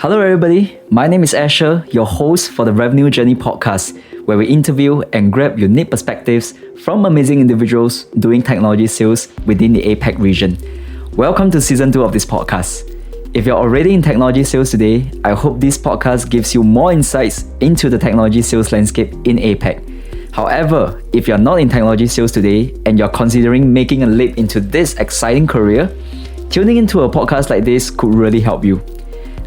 Hello, everybody. My name is Asher, your host for the Revenue Journey podcast, where we interview and grab unique perspectives from amazing individuals doing technology sales within the APAC region. Welcome to season 2 of this podcast. If you're already in technology sales today, I hope this podcast gives you more insights into the technology sales landscape in APAC. However, if you're not in technology sales today and you're considering making a leap into this exciting career, tuning into a podcast like this could really help you.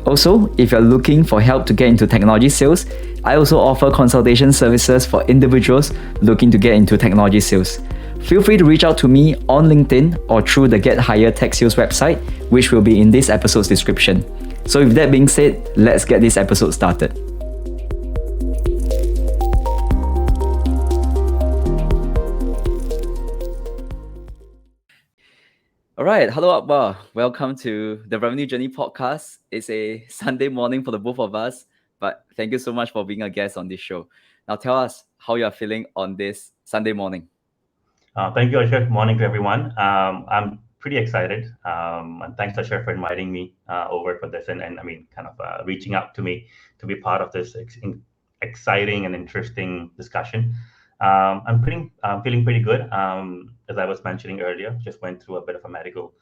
Also, if you're looking for help to get into technology sales, I also offer consultation services for individuals looking to get into technology sales. Feel free to reach out to me on LinkedIn or through the Get Higher Tech Sales website, which will be in this episode's description. So with that being said, let's get this episode started. All right, hello Akbar. Welcome to the Revenue Journey podcast. It's a Sunday morning for the both of us, but thank you so much for being a guest on this show. Now tell us how you are feeling on this Sunday morning. Thank you, Asher. Morning to everyone. I'm pretty excited, and thanks, Asher, for inviting me over for this, and reaching out to me to be part of this exciting and interesting discussion. I'm feeling pretty good. As I was mentioning earlier, just went through a bit of a medical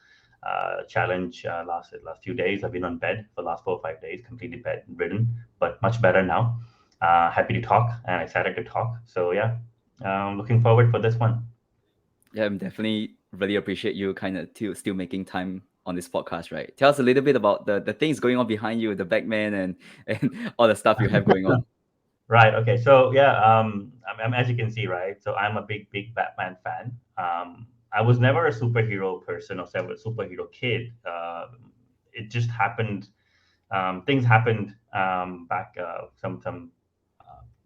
challenge last few days. I've been on bed for the last 4 or 5 days, completely bedridden, but much better now. Happy to talk and excited to talk. So yeah, looking forward for this one. Yeah, I'm definitely really appreciate you kind of still making time on this podcast, right? Tell us a little bit about the things going on behind you, the backman and all the stuff you have going on. Right. Okay. So yeah, as you can see, right. So I'm a big Batman fan. I was never a superhero person or a superhero kid. It just happened. Things happened back some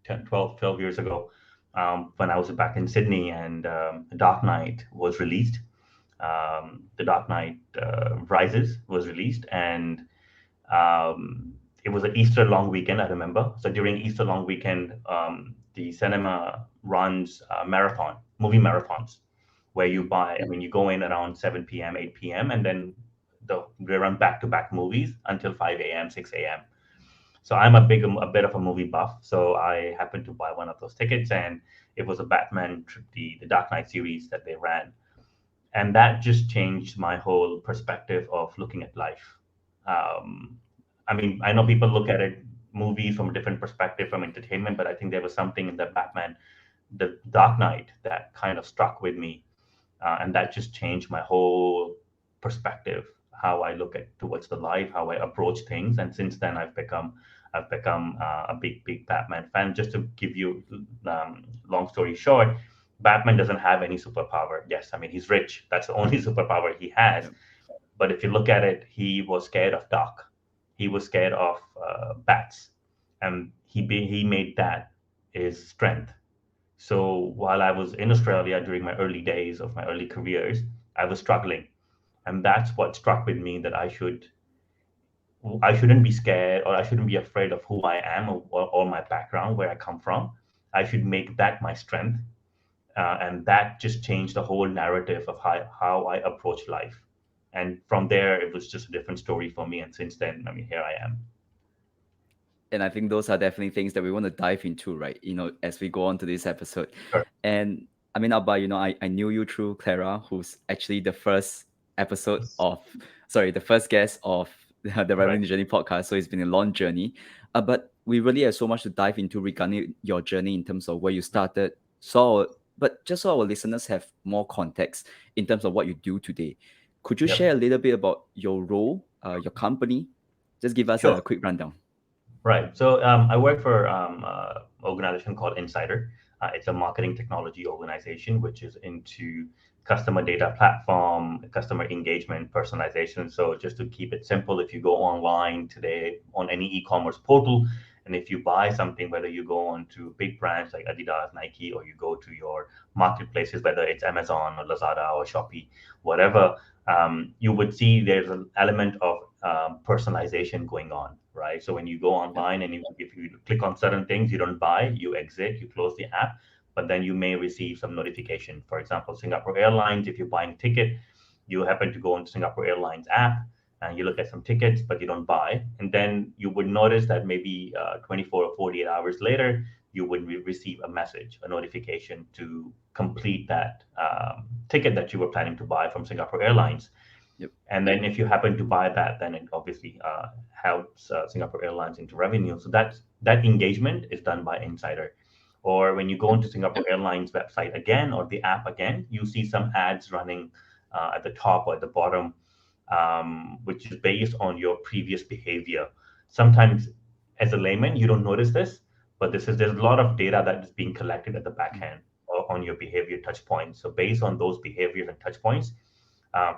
10, 12 years ago when I was back in Sydney and Dark Knight was released. The Dark Knight Rises was released, and it was an Easter long weekend, I remember. So during Easter long weekend, the cinema runs movie marathons, where you go in around 7 p.m., 8 p.m., and then they run back-to-back movies until 5 a.m., 6 a.m. So I'm a bit of a movie buff. So I happened to buy one of those tickets, and it was a Batman, the Dark Knight series that they ran. And that just changed my whole perspective of looking at life. Um, I know people look at it movies from a different perspective from entertainment, but I think there was something in the Batman, the Dark Knight, that kind of struck with me, and that just changed my whole perspective, how I look at towards the life, how I approach things, and since then I've become a big Batman fan. Just to give you long story short, Batman doesn't have any superpower. Yes, I mean he's rich. That's the only superpower he has. But if you look at it, he was scared of dark. He was scared of bats, and he made that his strength. So while I was in Australia during my early days of my early careers, I was struggling, and that's what struck with me that I shouldn't be scared or I shouldn't be afraid of who I am or my background, where I come from. I should make that my strength, and that just changed the whole narrative of how I approach life. And from there, it was just a different story for me. And since then, here I am. And I think those are definitely things that we want to dive into, right? As we go on to this episode. Sure. And I mean, Abba, I knew you through Clara, who's actually the first guest of the Revenue Journey podcast. So it's been a long journey. But we really have so much to dive into regarding your journey in terms of where you started. But just so our listeners have more context in terms of what you do today, could you Yep. share a little bit about your role, your company? Just give us Sure. a quick rundown. Right. So I work for an organization called Insider. It's a marketing technology organization which is into customer data platform, customer engagement, personalization. So just to keep it simple, if you go online today on any e-commerce portal, and if you buy something, whether you go on to big brands like Adidas, Nike, or you go to your marketplaces, whether it's Amazon or Lazada or Shopee, whatever, you would see there's an element of personalization going on, right? So when you go online and if you click on certain things, you don't buy, you exit, you close the app, but then you may receive some notification. For example, Singapore Airlines, if you're buying a ticket, you happen to go into Singapore Airlines app, and you look at some tickets, but you don't buy. And then you would notice that maybe 24 or 48 hours later, you would receive a message, a notification to complete that ticket that you were planning to buy from Singapore Airlines. Yep. And then if you happen to buy that, then it obviously helps Singapore Airlines into revenue. So that engagement is done by Insider. Or when you go into Singapore Airlines website again or the app again, you see some ads running at the top or at the bottom, which is based on your previous behavior. Sometimes, as a layman, you don't notice this, but there's a lot of data that is being collected at the back end or on your behavior touch points. So based on those behaviors and touch points,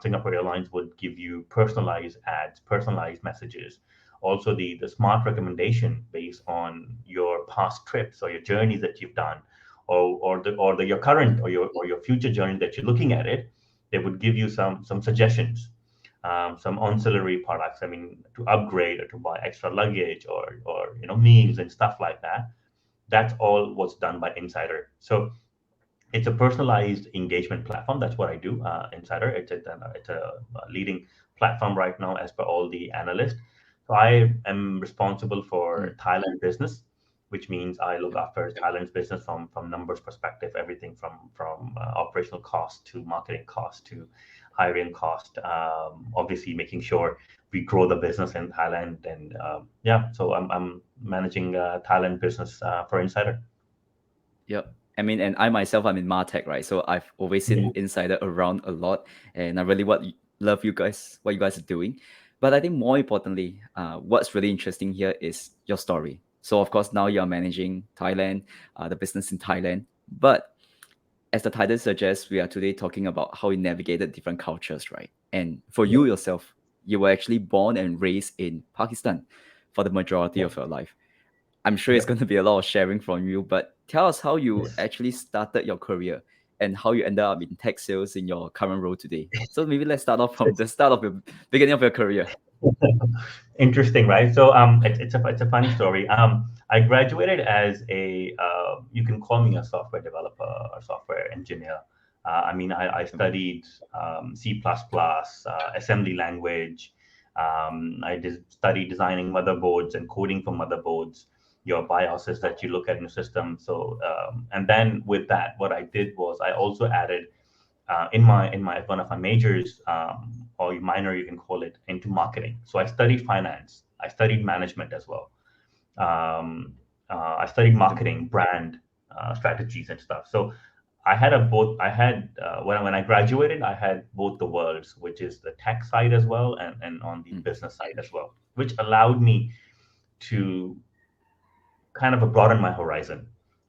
Singapore Airlines would give you personalized ads, personalized messages. Also, the smart recommendation based on your past trips or your journeys that you've done, or your current or your future journey that you're looking at it, they would give you some suggestions, some ancillary products. I mean, to upgrade or to buy extra luggage or meals and stuff like that. That's all what's done by Insider. So it's a personalized engagement platform. That's what I do. Insider. It's a leading platform right now as per all the analysts. So I am responsible for Mm. Thailand business, which means I look Yep. after Thailand's business from numbers perspective, everything from operational cost to marketing cost to hiring cost. Obviously, making sure we grow the business in Thailand, and yeah, so I'm managing Thailand business for Insider. Yep. I mean, and I myself, I'm in Martech, right? So I've always Yeah. seen Insider around a lot, and I really love you guys, what you guys are doing. But I think more importantly, what's really interesting here is your story. So of course now you're managing Thailand, the business in Thailand. But as the title suggests, we are today talking about how you navigated different cultures, right? And for Yeah. you yourself, you were actually born and raised in Pakistan for the majority Yeah. of your life. I'm sure it's Yep. going to be a lot of sharing from you, but tell us how you Yes. actually started your career and how you ended up in tech sales in your current role today. So maybe let's start off from the start of your beginning of your career. Interesting, right? So it's a funny story. I graduated as a you can call me a software developer or software engineer. I mean, I studied C++, assembly language. I did study designing motherboards and coding for motherboards, your BIOSes that you look at in the system. So and then with that, what I did was I also added in my one of my majors, or minor you can call it, into marketing. So I studied finance, I studied management as well. I studied Yep. marketing, brand strategies and stuff. So I had a both. I had when I graduated, I had both the worlds, which is the tech side as well, and on the Mm. business side as well, which allowed me to kind of broaden my horizon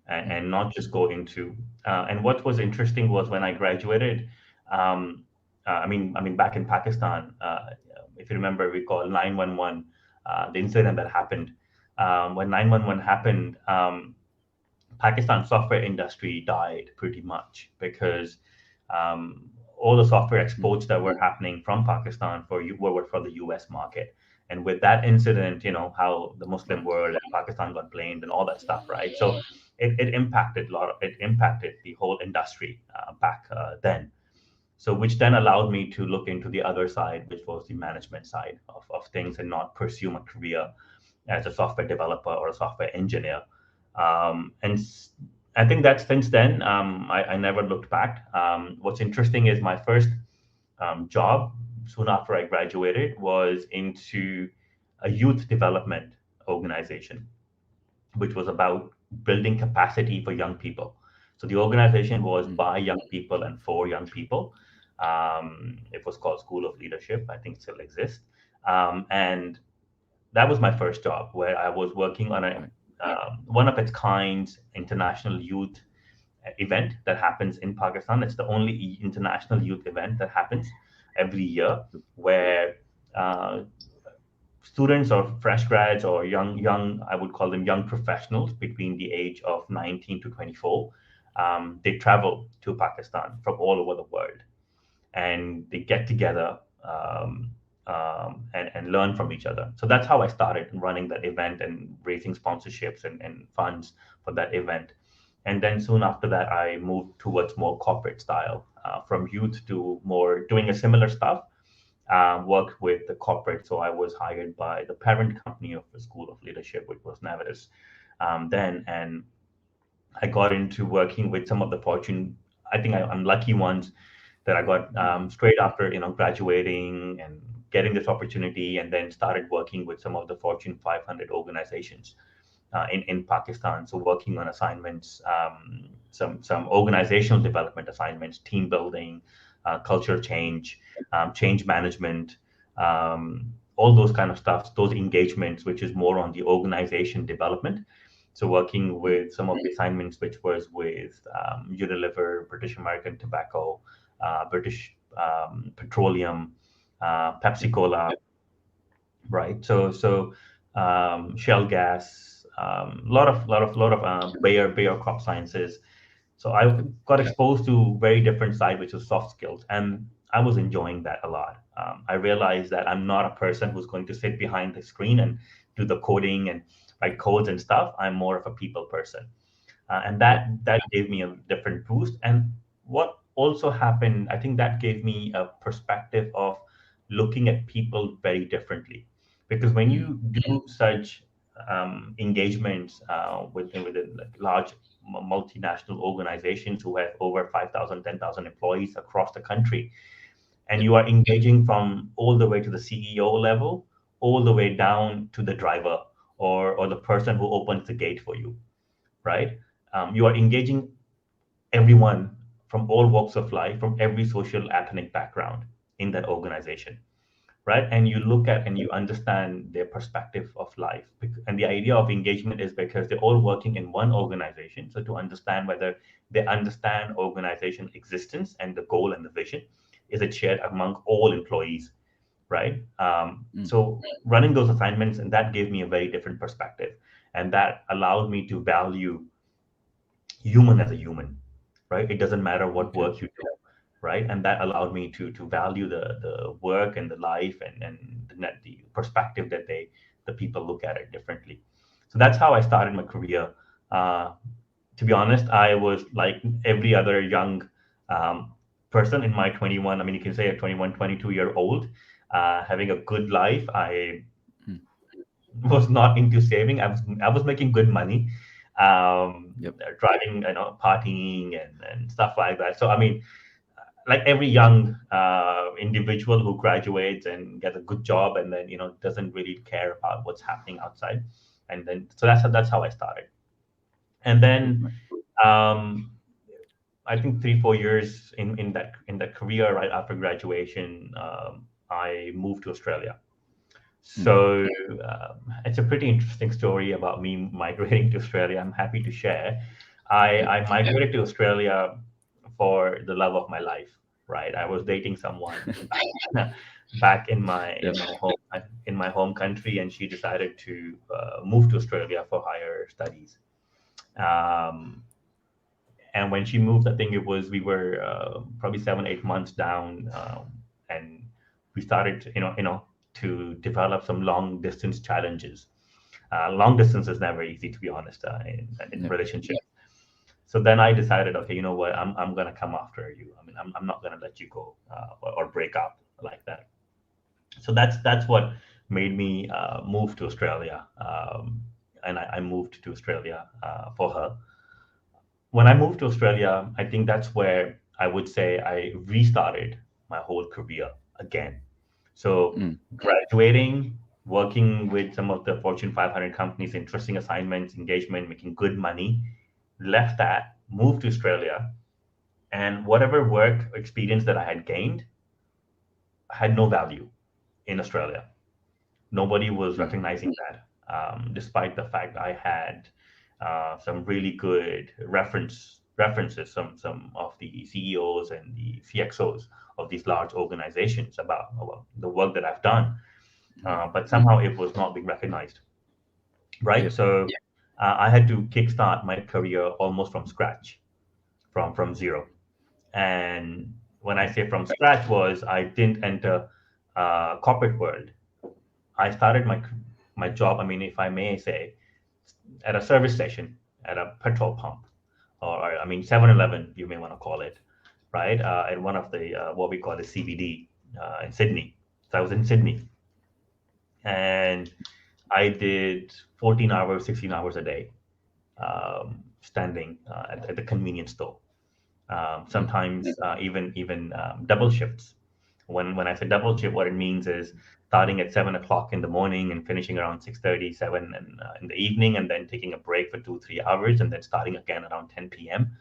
Mm. and not just go into. And what was interesting was when I graduated. I mean, back in Pakistan, if you remember, we call 911, the incident that happened. When 911 happened, Pakistan software industry died pretty much because all the software Mm. exports that were happening from Pakistan were for the U.S. market. And with that incident, how the Muslim Wow. world and Pakistan got blamed and all that stuff, right? So it impacted it impacted the whole industry back then. So which then allowed me to look into the other side, which was the management side of things, and not pursue my career as a software developer or a software engineer. And I think that since then, I never looked back. What's interesting is my first job soon after I graduated was into a youth development organization, which was about building capacity for young people. So the organization was Mm. by young people and for young people. It was called School of Leadership. I think it still exists. And that was my first job, where I was working on a Right. one of its kind international youth event that happens in Pakistan. It's the only international youth event that happens every year, where uh, students or fresh grads or young, I would call them young professionals between the age of 19 to 24, they travel to Pakistan from all over the world, and they get together, and learn from each other. So that's how I started running that event and raising sponsorships and funds for that event. And then soon after that, I moved towards more corporate style, from youth to more doing a similar stuff, worked with the corporate. So I was hired by the parent company of the School of Leadership, which was Navitas then. And I got into working with some of the Fortune. I think I'm lucky ones that I got straight after graduating and getting this opportunity, and then started working with some of the Fortune 500 organizations in Pakistan. So working on assignments, some organizational development assignments, team building, culture change, change management, all those kind of stuff. Those engagements, which is more on the organization development. So working with some of the assignments, which was with Unilever, British American Tobacco, British Petroleum, Pepsi Yep. Cola, right? Shell gas, lot of Bayer crop sciences. So I got exposed to very different side, which was soft skills, and I was enjoying that a lot. I realized that I'm not a person who's going to sit behind the screen and do the coding and write codes and stuff. I'm more of a people person, and Yep. that gave me a different boost. And what also happened, I think that gave me a perspective of looking at people very differently, because when Mm. you do such engagements within like large multinational organizations who have over 5,000, 10,000 employees across the country, and Yep. you are engaging from all the way to the CEO level, all the way down to the driver, or the person who opens the gate for you, right? You are engaging everyone from all walks of life, from every social ethnic background in that organization, right? And you look at and you understand their perspective of life. And the idea of engagement is because they're all working in one organization. So to understand whether they understand organization existence and the goal and the vision, is it shared among all employees, right? Mm. So running those assignments, and that gave me a very different perspective. And that allowed me to value human as a human, right? It doesn't matter what Okay. work you do, right? And that allowed me to value the work and the life, and the perspective that the people look at it differently. So that's how I started my career. Uh, to be honest, I was like every other young um, person in my 21. I mean, you can say a 21, 22-year old, having a good life. I Mm. was not into saving. I was making good money, Yep. driving, partying and stuff like that. So I mean, like every young individual who graduates and gets a good job, and then doesn't really care about what's happening outside, and then so that's how I started. And then Right. um, I think 3 4 years in that career, right after graduation, I moved to Australia. Mm. So it's a pretty interesting story about me migrating to Australia. I'm happy to share. Yep. I migrated to Australia for the love of my life. Right, I was dating someone back Yep. in my home country, and she decided to move to Australia for higher studies. Um, and when she moved, I think it was we were probably 7 8 months down, and we started to develop some long distance challenges. Long distance is never easy, to be honest, in Yep. relationships. So then I decided, okay, you know what, I'm gonna come after you. I mean, I'm not gonna let you go, or break up like that. So that's what made me move to Australia, and I moved to Australia for her. When I moved to Australia, I think that's where I would say I restarted my whole career again. So Mm. graduating, working with some of the Fortune 500 companies, interesting assignments, engagement, making good money, left that, moved to Australia, and whatever work experience that I had gained had no value in Australia. Nobody was Mm. recognizing that, despite the fact I had some really good references, some of the CEOs and the CXOs of these large organizations about the work that I've done, Mm. but somehow it was not being recognized. Right, Yep. so I had to kickstart my career almost from scratch, from zero. And when I say from scratch, was I didn't enter corporate world. I started my job. I mean, if I may say, at a service station, at a petrol pump, or I mean, 7-Eleven, you may want to call it, right? At one of the what we call the CBD in Sydney. So I was in Sydney, and I did 14 hours, 16 hours a day, standing at the convenience store. Sometimes even double shifts. When I say double shift, what it means is starting at 7 o'clock in the morning and finishing around 6:30, 7 in the evening, and then taking a break for 2 3 hours, and then starting again around 10 p.m.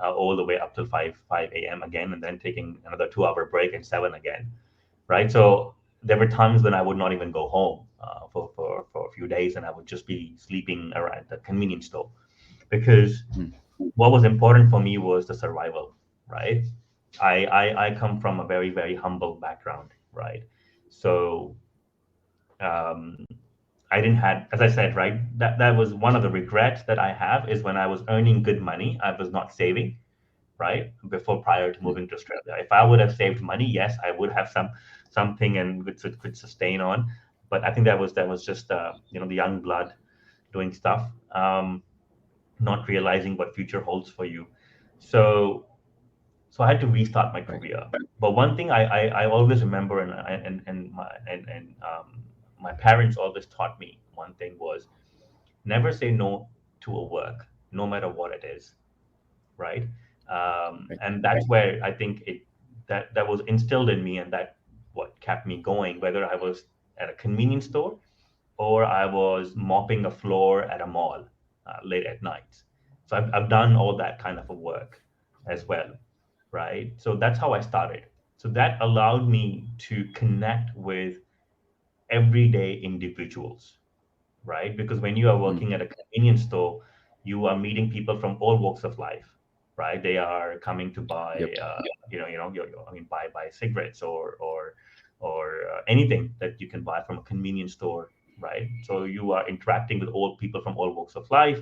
All the way up till 5 a.m. again, and then taking another 2 hour break at 7 again. Right. So there were times when I would not even go home for a few days, and I would just be sleeping around the convenience store because what was important for me was the survival, right? I come from a very, very humble background, right? So um, I didn't had, as I said, right, that was one of the regrets that I have is when I was earning good money, I was not saving, right? Before prior to moving to Australia. If I would have saved money, yes, I would have something and could sustain on. But I think that was just the young blood doing stuff. Not realizing what future holds for you. So so I had to restart my Right. career. But one thing I always remember and my parents always taught me one thing was never say no to a work, no matter what it is, right? Right. And that's where I think that was instilled in me, and that what kept me going, whether I was at a convenience store or I was mopping a floor at a mall late at night. So I've done all that kind of a work as well, right? So that's how I started. So that allowed me to connect with everyday individuals, right? Because when you are Mm. working at a convenience store, you are meeting people from all walks of life, right? They are coming to buy, Yep. I mean, buy cigarettes or anything that you can buy from a convenience store, right? So you are interacting with all people from all walks of life,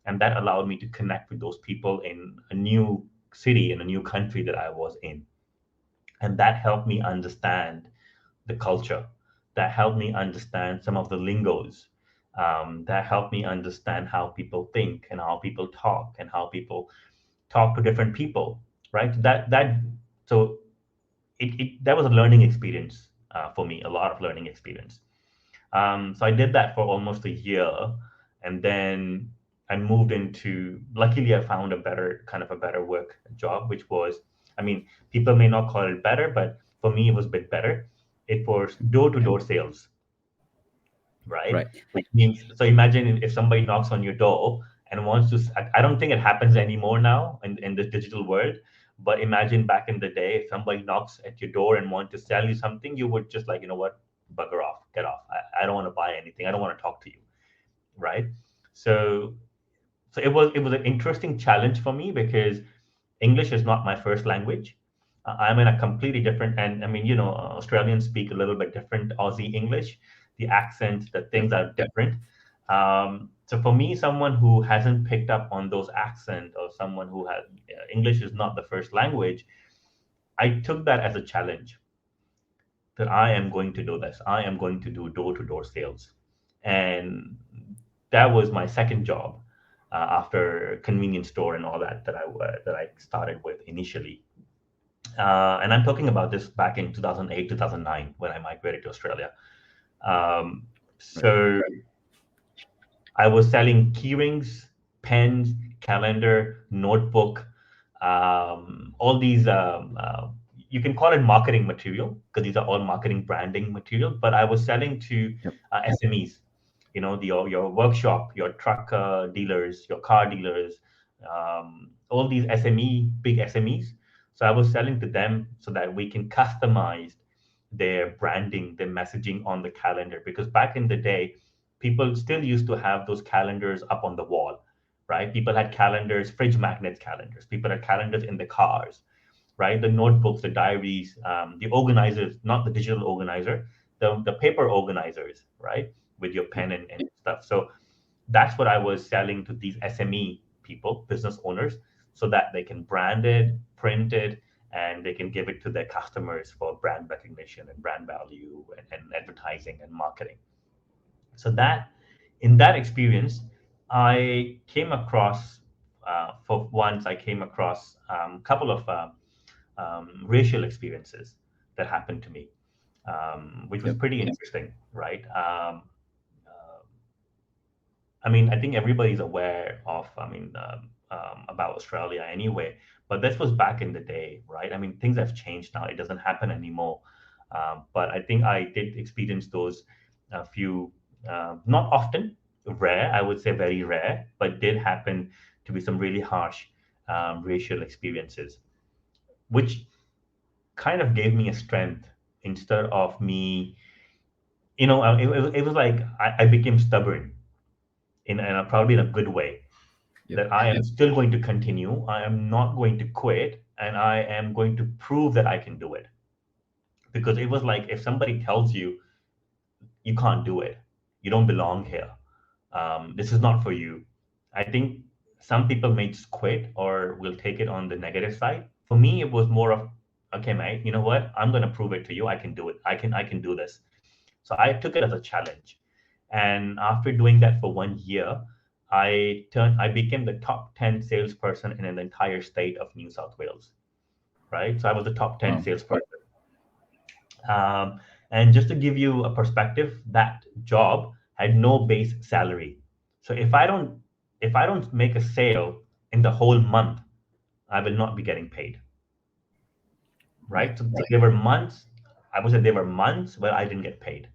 and that allowed me to connect with those people in a new city in a new country that I was in, and that helped me understand the culture. That helped me understand some of the lingos. That helped me understand how people think and how people talk and how people talk to different people. Right. So that was a learning experience for me, a lot of learning experience. So I did that for almost a year, and then I moved into. Luckily, I found a better work job, which was, I mean, people may not call it better, but for me, it was a bit better. It was door to door sales, right? Right. Which means, so imagine if somebody knocks on your door and wants to. I don't think it happens anymore now in this digital world. But imagine back in the day, if somebody knocks at your door and want to sell you something, you would just like, you know what, bugger off, get off. I don't want to buy anything. I don't want to talk to you, right? So so it was an interesting challenge for me because English is not my first language. I'm in a completely different, and I mean, Australians speak a little bit different Aussie English. The accent, the things Yep. are different. So for me, someone who hasn't picked up on those accents, or someone who has English is not the first language, I took that as a challenge that I am going to do this. I am going to do door to door sales, and that was my second job after convenience store and all that I started with initially. And I'm talking about this back in 2008, 2009 when I migrated to Australia. Um, Right. so I was selling keyrings, pens, calendar, notebook, all these. You can call it marketing material because these are all marketing branding material. But I was selling to Yep. SMEs, your workshop, your truck dealers, your car dealers, all these big SMEs. So I was selling to them so that we can customize their branding, their messaging on the calendar. Because back in the day, people still used to have those calendars up on the wall, right? People had calendars, fridge magnets calendars. People had calendars in the cars, right? The notebooks, the diaries, the organizers, not the digital organizer, the paper organizers, right? With your Yep. pen and stuff. So that's what I was selling to these SME people, business owners, so that they can brand it, print it, and they can give it to their customers for brand recognition and brand value and advertising and marketing. So that in that experience, I came across for once I came across a couple of racial experiences that happened to me. which was Yep. pretty interesting, right? I mean, I think everybody's aware of, about Australia anyway, but this was back in the day, right? I mean, things have changed now. It doesn't happen anymore. But I think I did experience those a few, not often, rare, I would say very rare, but did happen to be some really harsh racial experiences, which kind of gave me a strength instead of me, it was like I became stubborn in probably in a good way, Yep. that I am still going to continue. I am not going to quit, and I am going to prove that I can do it. Because it was like if somebody tells you you can't do it, you don't belong here, this is not for you. I think some people may just quit or will take it on the negative side. For me, it was more of, okay, mate, you know what? I'm going to prove it to you. I can do it. I can do this. So I took it as a challenge. And after doing that for 1 year, I became the top 10 salesperson in the entire state of New South Wales, right? So I was the top 10 Wow. salesperson. And just to give you a perspective, that job had no base salary. So if I don't make a sale in the whole month, I will not be getting paid, Right. right? So there were months, I would say there were months where I didn't get paid.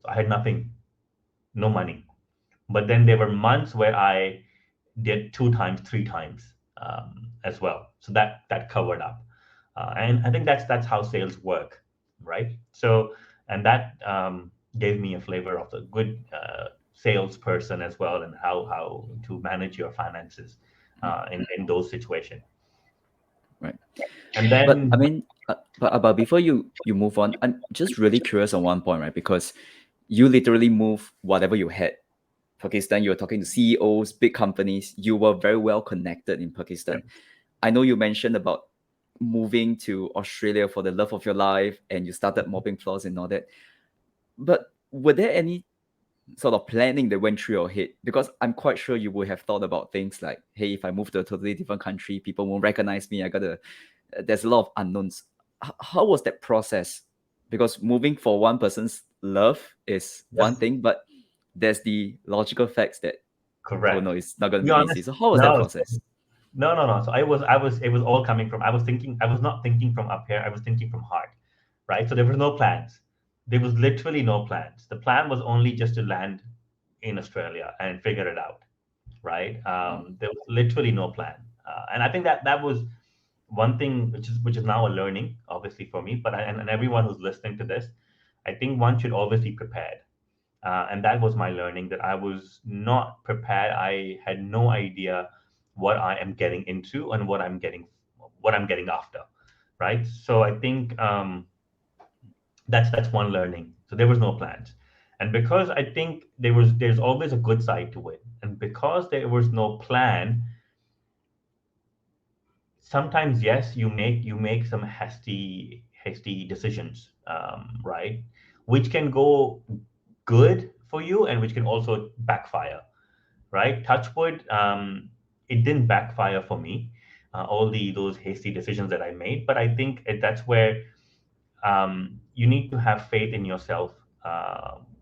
So I had nothing, no money. But then there were months where I did two times, three times, as well. So that covered up, and I think that's how sales work, right? So, and that gave me a flavor of the good salesperson as well, and how to manage your finances in those situations. Right. And But I then, mean, but before you move on, I'm just really curious on one point, right? Because you literally move whatever you had. Pakistan, you were talking to CEOs, big companies. You were very well connected in Pakistan. I know you mentioned about moving to Australia for the love of your life, and you started mopping floors and all that. But were there any sort of planning that went through your head? Because I'm quite sure you would have thought about things like, hey, if I move to a totally different country, people won't recognize me. There's a lot of unknowns. How was that process? Because moving for one person's love is one yes, thing, but there's the logical facts that, oh no, correct. it's not To going be to be easy. honest, So how was that no. process? No, no, no. So it was all coming from, I was not thinking from up here. I was thinking from heart, right? So there was no plans. There was literally no plans. The plan was only just to land in Australia and figure it out, right? Wow. There was literally no plan. And I think that was one thing which is now a learning, obviously for me, but and everyone who's listening to this, I think one should always be prepared. And that was my learning, that I was not prepared. I had no idea what I am getting into and what I'm getting after, right? So I think that's one learning. So there was no plans, and because I think there's always a good side to it, and because there was no plan, sometimes yes, you make some hasty decisions, right, which can go good for you and which can also backfire, right? Touchwood, it didn't backfire for me, all those hasty decisions that I made. But I think that's where you need to have faith in yourself,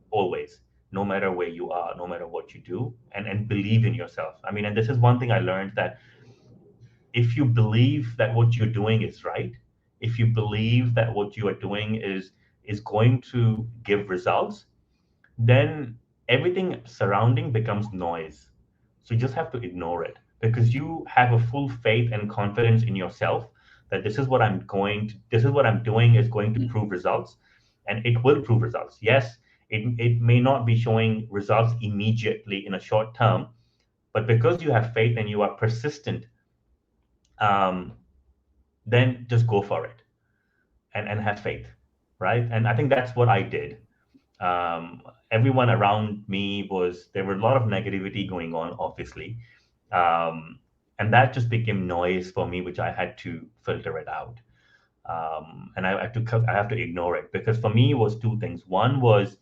always, no matter where you are, no matter what you do, and believe in yourself. I mean, and this is one thing I learned, that if you believe that what you're doing is right, if you believe that what you are doing is going to give results, then everything surrounding becomes noise. So you just have to ignore it, because you have a full faith and confidence in yourself, that this is what I'm doing is going to Mm. prove results, and it will prove results. Yes, it may not be showing results immediately in a short term, but because you have faith and you are persistent, um, then just go for it, and have faith, right? And I think that's what I did. Everyone around me there were a lot of negativity going on, obviously, um, and that just became noise for me, which I had to filter it out, and I have to ignore it, because for me it was two things. One was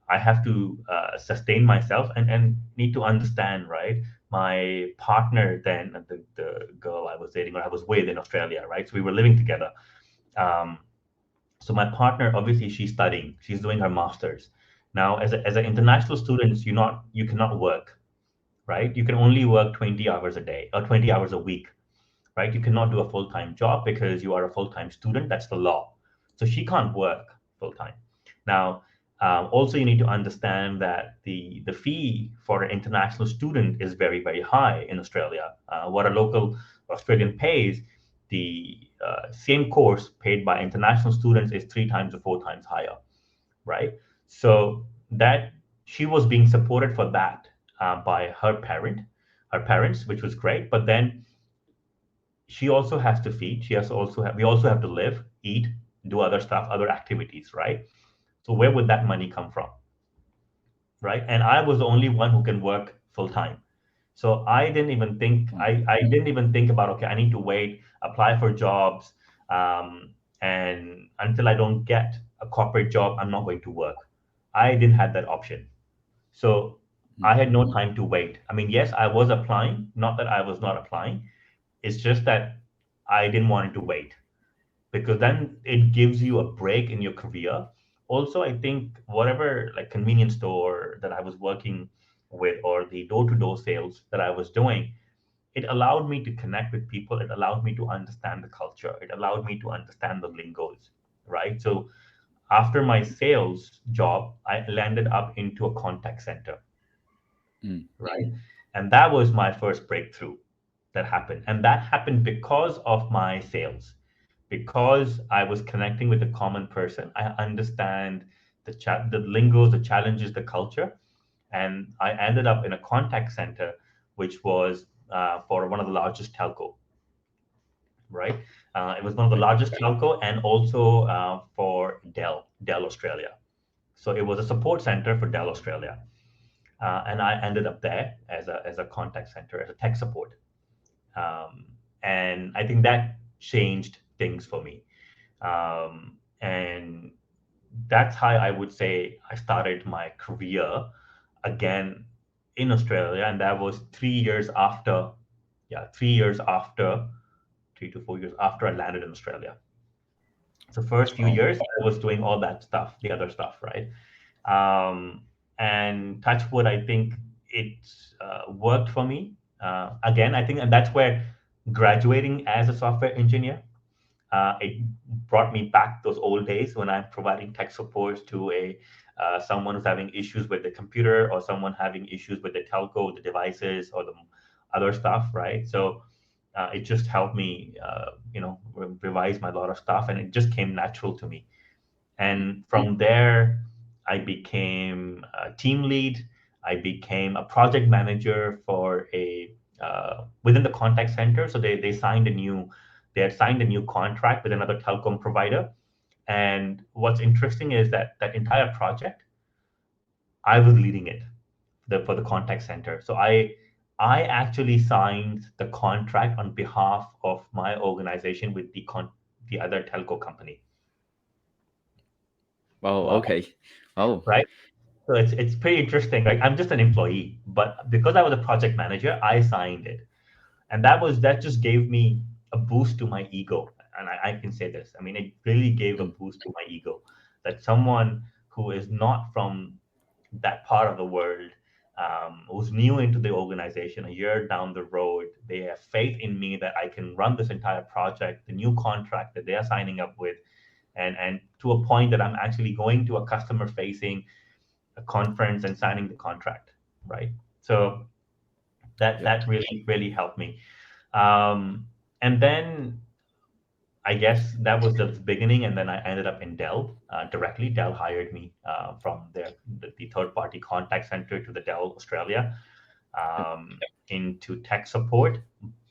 I have to sustain myself, and need to understand, right? My partner then, the girl I was dating or I was with in Australia, right? So we were living together. Um, So my partner, obviously, she's studying. She's doing her master's. Now, as an international student, you cannot work, right? You can only work 20 hours a day or 20 hours a week, right? You cannot do a full time job because you are a full time student. That's the law. So she can't work full time. Now, also you need to understand that the fee for an international student is very very high in Australia. What a local Australian pays, the same course paid by international students is three times or four times higher, right? So that she was being supported for that by her parents, which was great. But then she also has to feed. She has to also have, we also have to live, eat, do other stuff, other activities, right? So where would that money come from, right? And I was the only one who can work full time. So I didn't even think about, okay, I need to wait, apply for jobs, and until I don't get a corporate job, I'm not going to work. I didn't have that option. So I had no time to wait. I mean, yes, I was applying, not that I was not applying. It's just that I didn't want it to wait because then it gives you a break in your career. Also, I think whatever like convenience store that I was working with or the door to door sales that I was doing, it allowed me to connect with people. It allowed me to understand the culture. It allowed me to understand the lingos, right? So after my sales job, I landed up into a contact center, right? And that was my first breakthrough that happened. And that happened because of my sales, because I was connecting with a common person. I understand the lingos, the challenges, the culture. And I ended up in a contact center, which was for one of the largest telco, right? It was one of the largest telco and also for Dell Australia. So it was a support center for Dell Australia. And I ended up there as a contact center, as a tech support. And I think that changed things for me. And that's how I would say I started my career again in Australia. And that was 3 years after, yeah, 3 years after, 3 to 4 years after I landed in Australia. So first few Oh, years, I was doing all that stuff, the other stuff, right? Um, and touch wood, I think it worked for me. Again, I think, and that's where graduating as a software engineer, it brought me back those old days when I'm providing tech support to a someone who's having issues with the computer or someone having issues with the telco, the devices, or the other stuff, right? So it just helped me, revise my lot of stuff, and it just came natural to me. And from there, I became a team lead. I became a project manager for a within the contact center. So they had signed a new contract with another telecom provider. And what's interesting is that that entire project, I was leading it for the contact center. So I actually signed the contract on behalf of my organization with the other telco company. wow. Wow, Okay. Oh, right? So it's pretty interesting. Like I'm just an employee, but because I was a project manager, I signed it, and that just gave me a boost to my ego. And I can say this. I mean, it really gave a boost to my ego that someone who is not from that part of the world, who's new into the organization, a year down the road, they have faith in me that I can run this entire project, the new contract that they are signing up with, and to a point that I'm actually going to a customer facing a conference and signing the contract, right? So yep, that really really helped me. And then I guess that was the beginning, and then I ended up in Dell directly. Dell hired me from the third party contact center to the Dell Australia yep, into tech support.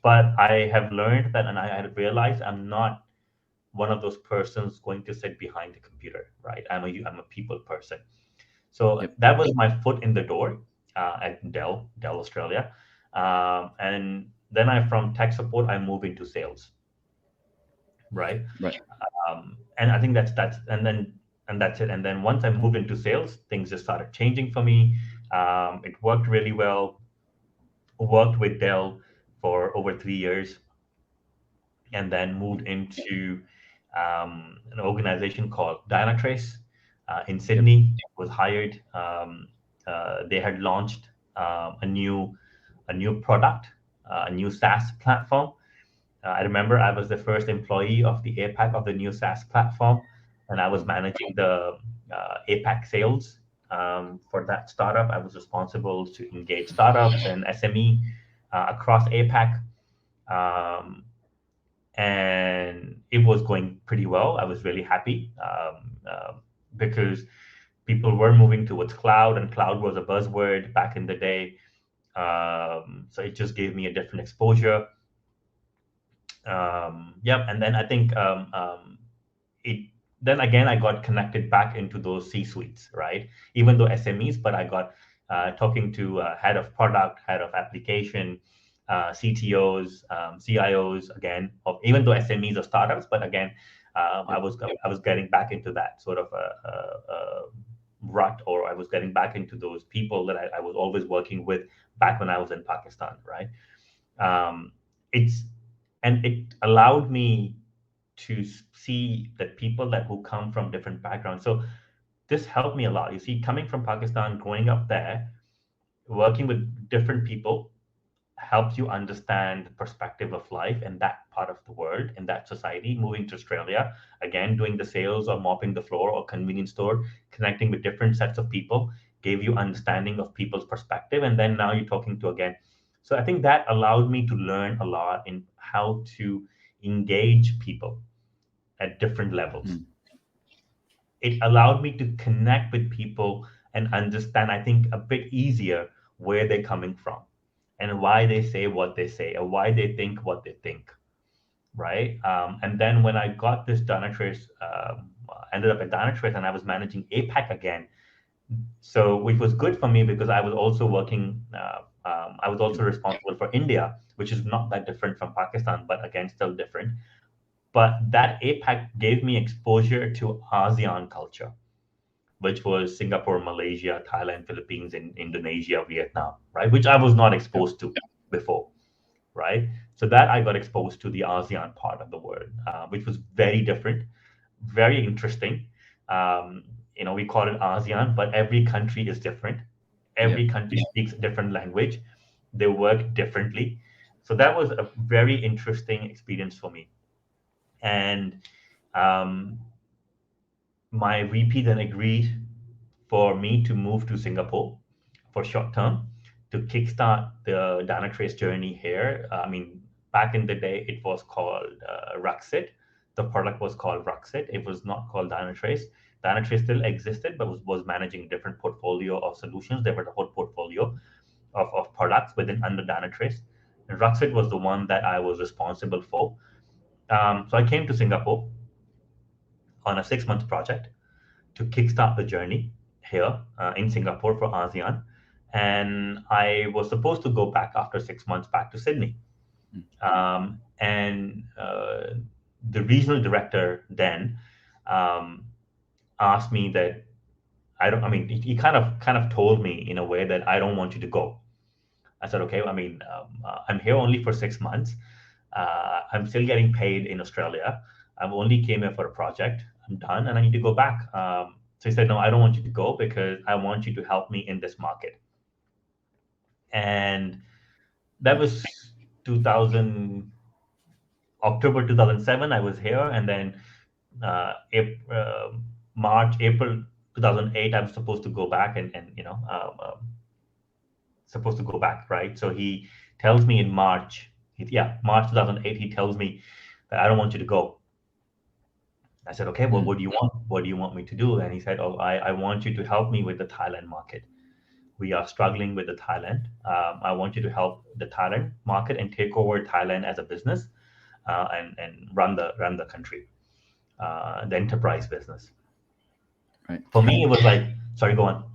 But I have learned that, and I had realized I'm not one of those persons going to sit behind the computer, right? I'm a people person. So yep, that was my foot in the door at Dell Australia, and then I from tech support I move into sales, right? right. And I think that's and that's it. And then once I moved into sales, things just started changing for me. It worked really well. Worked with Dell for over 3 years, and then moved into an organization called Dynatrace in Yep. Sydney was hired. They had launched a new product, a new SaaS platform. I remember I was the first employee of the APAC of the new SaaS platform, and I was Wow. managing the APAC sales for that startup. I was responsible to engage startups and SME across APAC. Um, and it was going pretty well. I was really happy because people were moving towards cloud, and cloud was a buzzword back in the day. So it just gave me a different exposure. Yep, and then I think it. Then again, I got connected back into those C suites, right? Even though SMEs, but I got talking to head of product, head of application, CTOs, CIOs again. Of even though SMEs are startups, but again, Yep. I was getting back into that sort of a rut, or I was getting back into those people that I was always working with back when I was in Pakistan, right? It's and it allowed me to see that people that who come from different backgrounds. So this helped me a lot. You see, coming from Pakistan, growing up there, working with different people helps you understand the perspective of life in that part of the world, in that society. Moving to Australia, again, doing the sales or mopping the floor or convenience store, connecting with different sets of people, gave you understanding of people's perspective. And then now you're talking to again. So I think that allowed me to learn a lot in how to engage people at different levels. Mm. It allowed me to connect with people and understand, I think, a bit easier where they're coming from and why they say what they say or why they think what they think, right? And then when I got this Dynatrace, ended up at Dynatrace and I was managing APAC again. So which was good for me because I was also working, I was also Yep. responsible for India, which is not that different from Pakistan, but again, still different. But that APAC gave me exposure to ASEAN culture, which was Singapore, Malaysia, Thailand, Philippines, and Indonesia, Vietnam, right? Which I was not Yep. exposed to before, right? So that I got exposed to the ASEAN part of the world, which was very different, very interesting. Um, we call it ASEAN, but every country is different. Yep. Every country speaks a different language. They work differently. So that was a very interesting experience for me. And um, my VP then agreed for me to move to Singapore for short term to kickstart the Dynatrace journey here. I mean, back in the day, it was called Ruxit. The product was called Ruxit. It was not called Dynatrace. Dynatrace still existed, but was managing a different portfolio of solutions. There were the whole portfolio of products within under Dynatrace. And Ruxit was the one that I was responsible for. So I came to Singapore on a 6 month project to kickstart the journey here in Singapore for ASEAN. And I was supposed to go back after 6 months back to Sydney. Mm. And the regional director then um, asked me that I don't. I mean, he kind of told me in a way that I don't want you to go. I said, okay. I mean, I'm here only for 6 months. I'm still getting paid in Australia. I've only came here for a project. I'm done, and I need to go back. So he said, no, I don't want you to go because I want you to help me in this market. And that was 2000 October 2007. I was here, and then April 2008, I was supposed to go back and supposed to go back, right? So he tells me in March, March 2008, he tells me that I don't want you to go. I said, okay, well, Mm. what do you want? What do you want me to do? And he said, oh, I want you to help me with the Thailand market. We are struggling with the Thailand. I want you to help the Thailand market and take over Thailand as a business and run the country, the enterprise business. Right. For me, it was like, sorry, go on.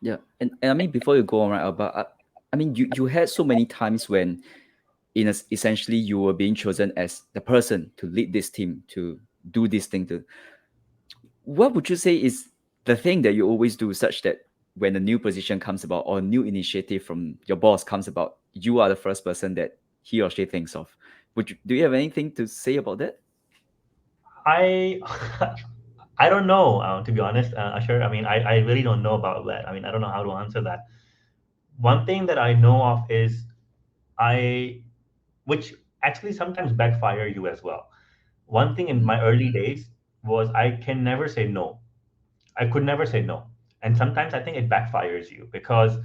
Yeah. And I mean, before you go on, right, but I mean, you had so many times when, essentially, you were being chosen as the person to lead this team to do this thing. To what would you say is the thing that you always do, such that when a new position comes about or a new initiative from your boss comes about, you are the first person that he or she thinks of? Do you have anything to say about that? I I don't know, to be honest, Asher. I mean, I really don't know about that. I mean, I don't know how to answer that. One thing that I know of is I, which actually sometimes backfire you as well. One thing in Mm, my early days was I can never say no. I could never say no. And sometimes I think it backfires you because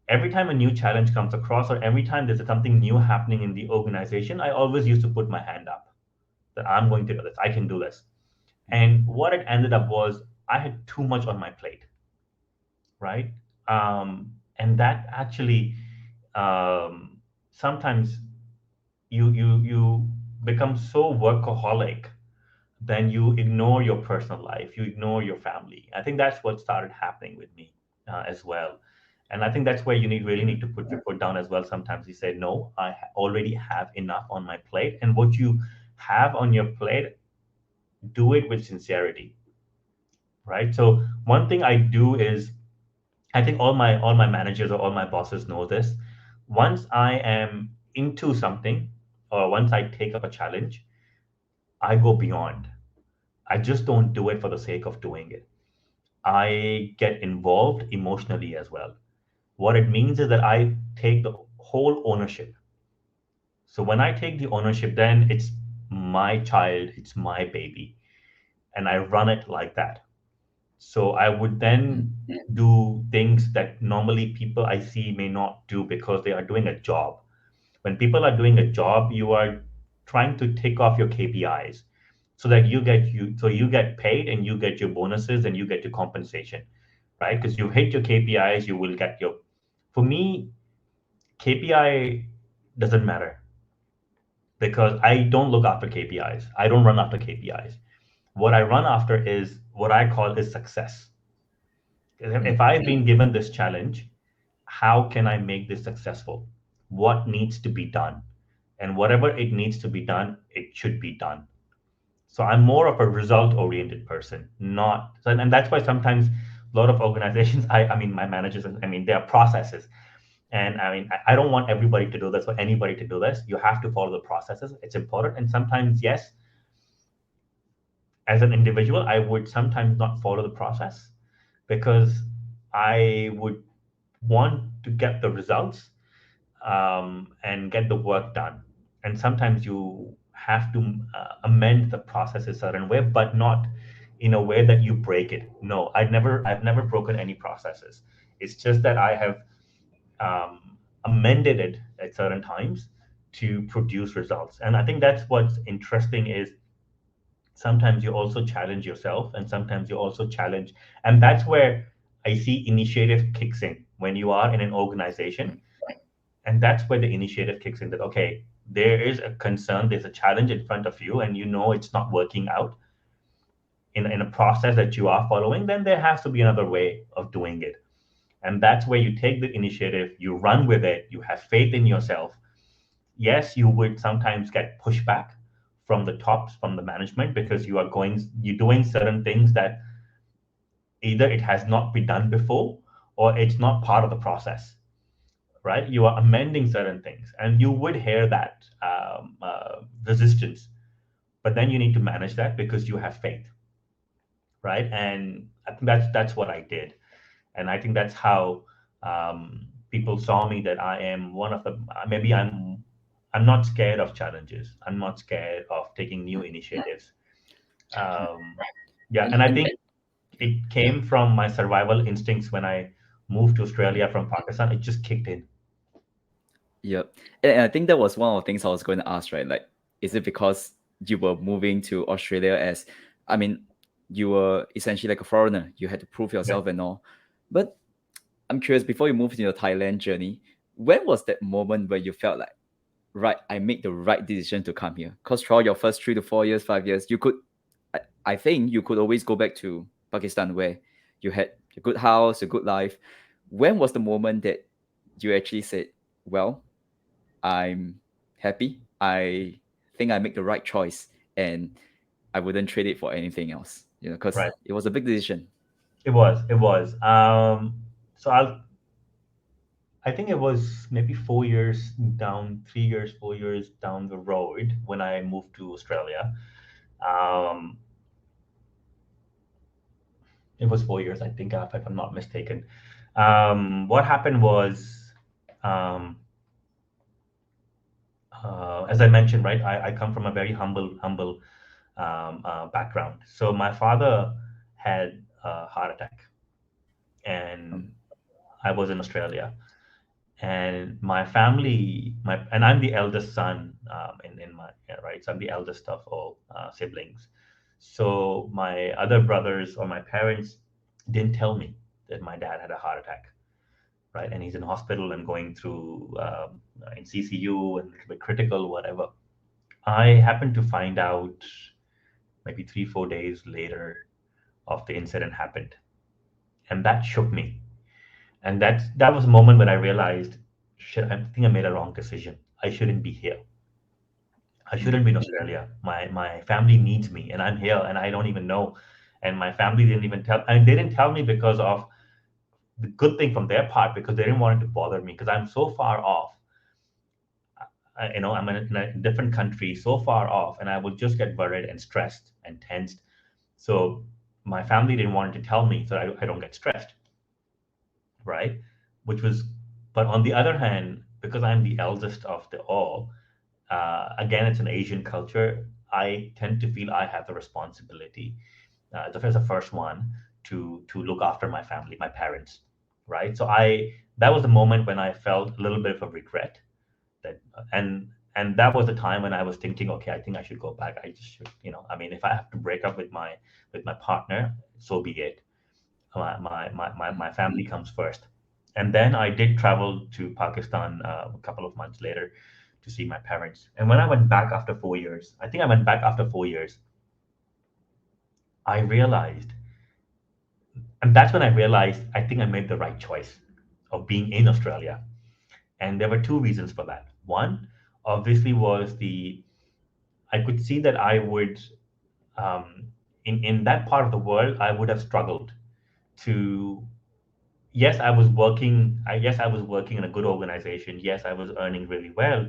every time a new challenge comes across or every time there's something new happening in the organization, I always used to put my hand up that I'm going to do this. I can do this. And what it ended up was I had too much on my plate, right? And that actually sometimes you become so workaholic, then you ignore your personal life, you ignore your family. I think that's what started happening with me as well. And I think that's where you really need to put your foot down as well. Sometimes you say, no, already have enough on my plate. And what you have on your plate, do it with sincerity, right? So one thing I do is, I think all my managers or all my bosses know this. Once I am into something or once I take up a challenge, I go beyond. I just don't do it for the sake of doing it. I get involved emotionally as well. What it means is that I take the whole ownership. So when I take the ownership, then it's my child, it's my baby, and I run it like that. So I would mm, then do things that normally people I see may not do because they are doing a job. When people are doing a job, you are trying to tick off your KPIs so that you get paid and you get your bonuses and you get your compensation, right? Because you hit your KPIs, you will get your. For me, KPI doesn't matter because I don't look after KPIs. I don't run after KPIs. What I run after is what I call is success. mm, If I've been given this challenge, how can I make this successful? What needs to be done? And whatever it needs to be done, it should be done. So I'm more of a result oriented person, not so, and that's why sometimes a lot of organizations, I mean, my managers, I mean, there are processes. And I mean, I don't want everybody to do this or anybody to do this. You have to follow the processes. It's important. And sometimes, yes, as an individual, I would sometimes not follow the process because I would want to get the results and get the work done. And sometimes you have to amend the process a certain way, but not in a way that you break it. No, I've never broken any processes. It's just that I have amended it at certain times to produce results. And I think that's what's interesting is sometimes you also challenge yourself and sometimes you also challenge, and that's where I see initiative kicks in when you are in an organization, and that's where the initiative kicks in that okay, there is a concern, there's a challenge in front of you and you know it's not working out in a process that you are following, then there has to be another way of doing it. And that's where you take the initiative, you run with it, you have faith in yourself. Yes, you would sometimes get pushback from the tops, from the management, because you're doing certain things that either it has not been done before or it's not part of the process, right? You are amending certain things, and you would hear that resistance. But then you need to manage that because you have faith, right? And I think that's what I did, and I think that's how people saw me that I am one of the maybe I'm not scared of challenges. I'm not scared of taking new initiatives. Um, yeah, and I and think yeah, it came from my survival instincts when I moved to Australia from Pakistan. It just kicked in. yep. And I think that was one of the things I was going to ask, right? Like, is it because you were moving to Australia as, I mean, you were essentially like a foreigner, you had to prove Yeah. yourself and all. But I'm curious, before you moved into your Thailand journey, when was that moment where you felt like, right, I made the right decision to come here? Because throughout your first 3 to 4 years, 5 years, you could, I think you could always go back to Pakistan where you had a good house, a good life. When was the moment that you actually said, well, I'm happy. I think I make the right choice and I wouldn't trade it for anything else, because Right. it was a big decision. It was. It was. So I think it was maybe 4 years down, 3 years, 4 years down the road when I moved to Australia. Um, it was 4 years, I think, if I'm not mistaken. What happened was, um, as I mentioned, right, I come from a very humble background. So my father had a heart attack, and I was in Australia. And my family, and I'm the eldest son in my, yeah, right. So I'm the eldest of all siblings. So my other brothers or my parents didn't tell me that my dad had a heart attack, right? And he's in hospital and going through in CCU and a little bit critical, whatever. I happened to find out maybe 3 4 days later of the incident happened, and that shook me. And that was a moment when I realized, shit, I think I made a wrong decision. I shouldn't be here. I shouldn't be in Australia. My family needs me, and I'm here, and I don't even know. And my family didn't even tell, and they didn't tell me because of the good thing from their part, because they didn't want it to bother me because I'm so far off. I'm in a different country, so far off, and I would just get worried and stressed and tensed. So my family didn't want to tell me so I don't get stressed, right? Which was, but on the other hand, because I'm the eldest of the all, again, it's an Asian culture. I tend to feel I have the responsibility, as the first one, to look after my family, my parents, right? So I that was the moment when I felt a little bit of a regret that, and that was the time when I was thinking, okay, I think I should go back. I just should, I mean, if I have to break up with my partner, so be it. My family comes first. And then I did travel to Pakistan a couple of months later to see my parents. And when I went back after 4 years, I think I went back after 4 years, I realized, and that's when I realized I think I made the right choice of being in Australia. And there were two reasons for that. One, obviously, was I could see that I would, in that part of the world, I would have struggled to. Yes, I was working. Yes, I was working in a good organization. Yes, I was earning really well,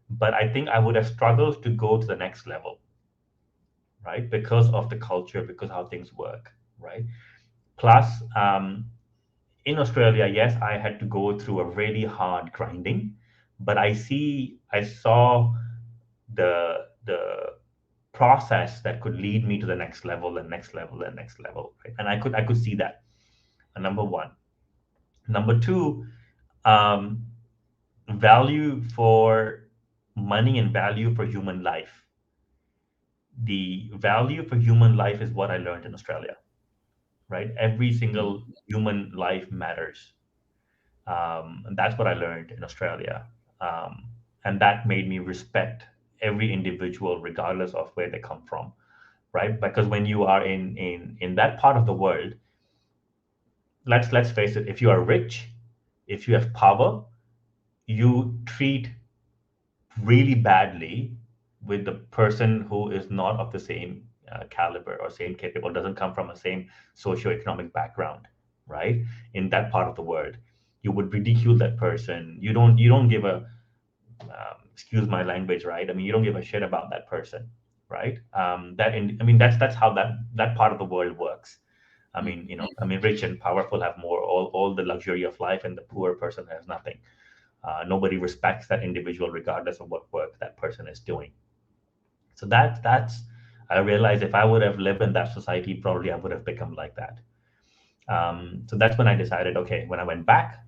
but I think I would have struggled to go to the next level, right? Because of the culture, because how things work, right? Plus, in Australia, yes, I had to go through a really hard grinding, but I saw the process that could lead me to the next level and next level and next level, right? And I could see that. Number one. Number two, um, value for money and value for human life. The value for human life is what I learned in Australia, right? Every single human life matters. And that's what I learned in Australia. And that made me respect every individual, regardless of where they come from, right? Because when you are in that part of the world, let's face it, if you are rich, if you have power, you treat really badly with the person who is not of the same caliber or same capable, doesn't come from the same socioeconomic background, right? In that part of the world, you would ridicule that person. You don't give a, excuse my language, right? I mean, you don't give a shit about that person, right? I mean, that's how that part of the world works. I mean, rich and powerful have more, all the luxury of life, and the poor person has nothing. Nobody respects that individual regardless of what work that person is doing. So that's I realized if I would have lived in that society, probably I would have become like that. So that's when I decided, okay, when I went back,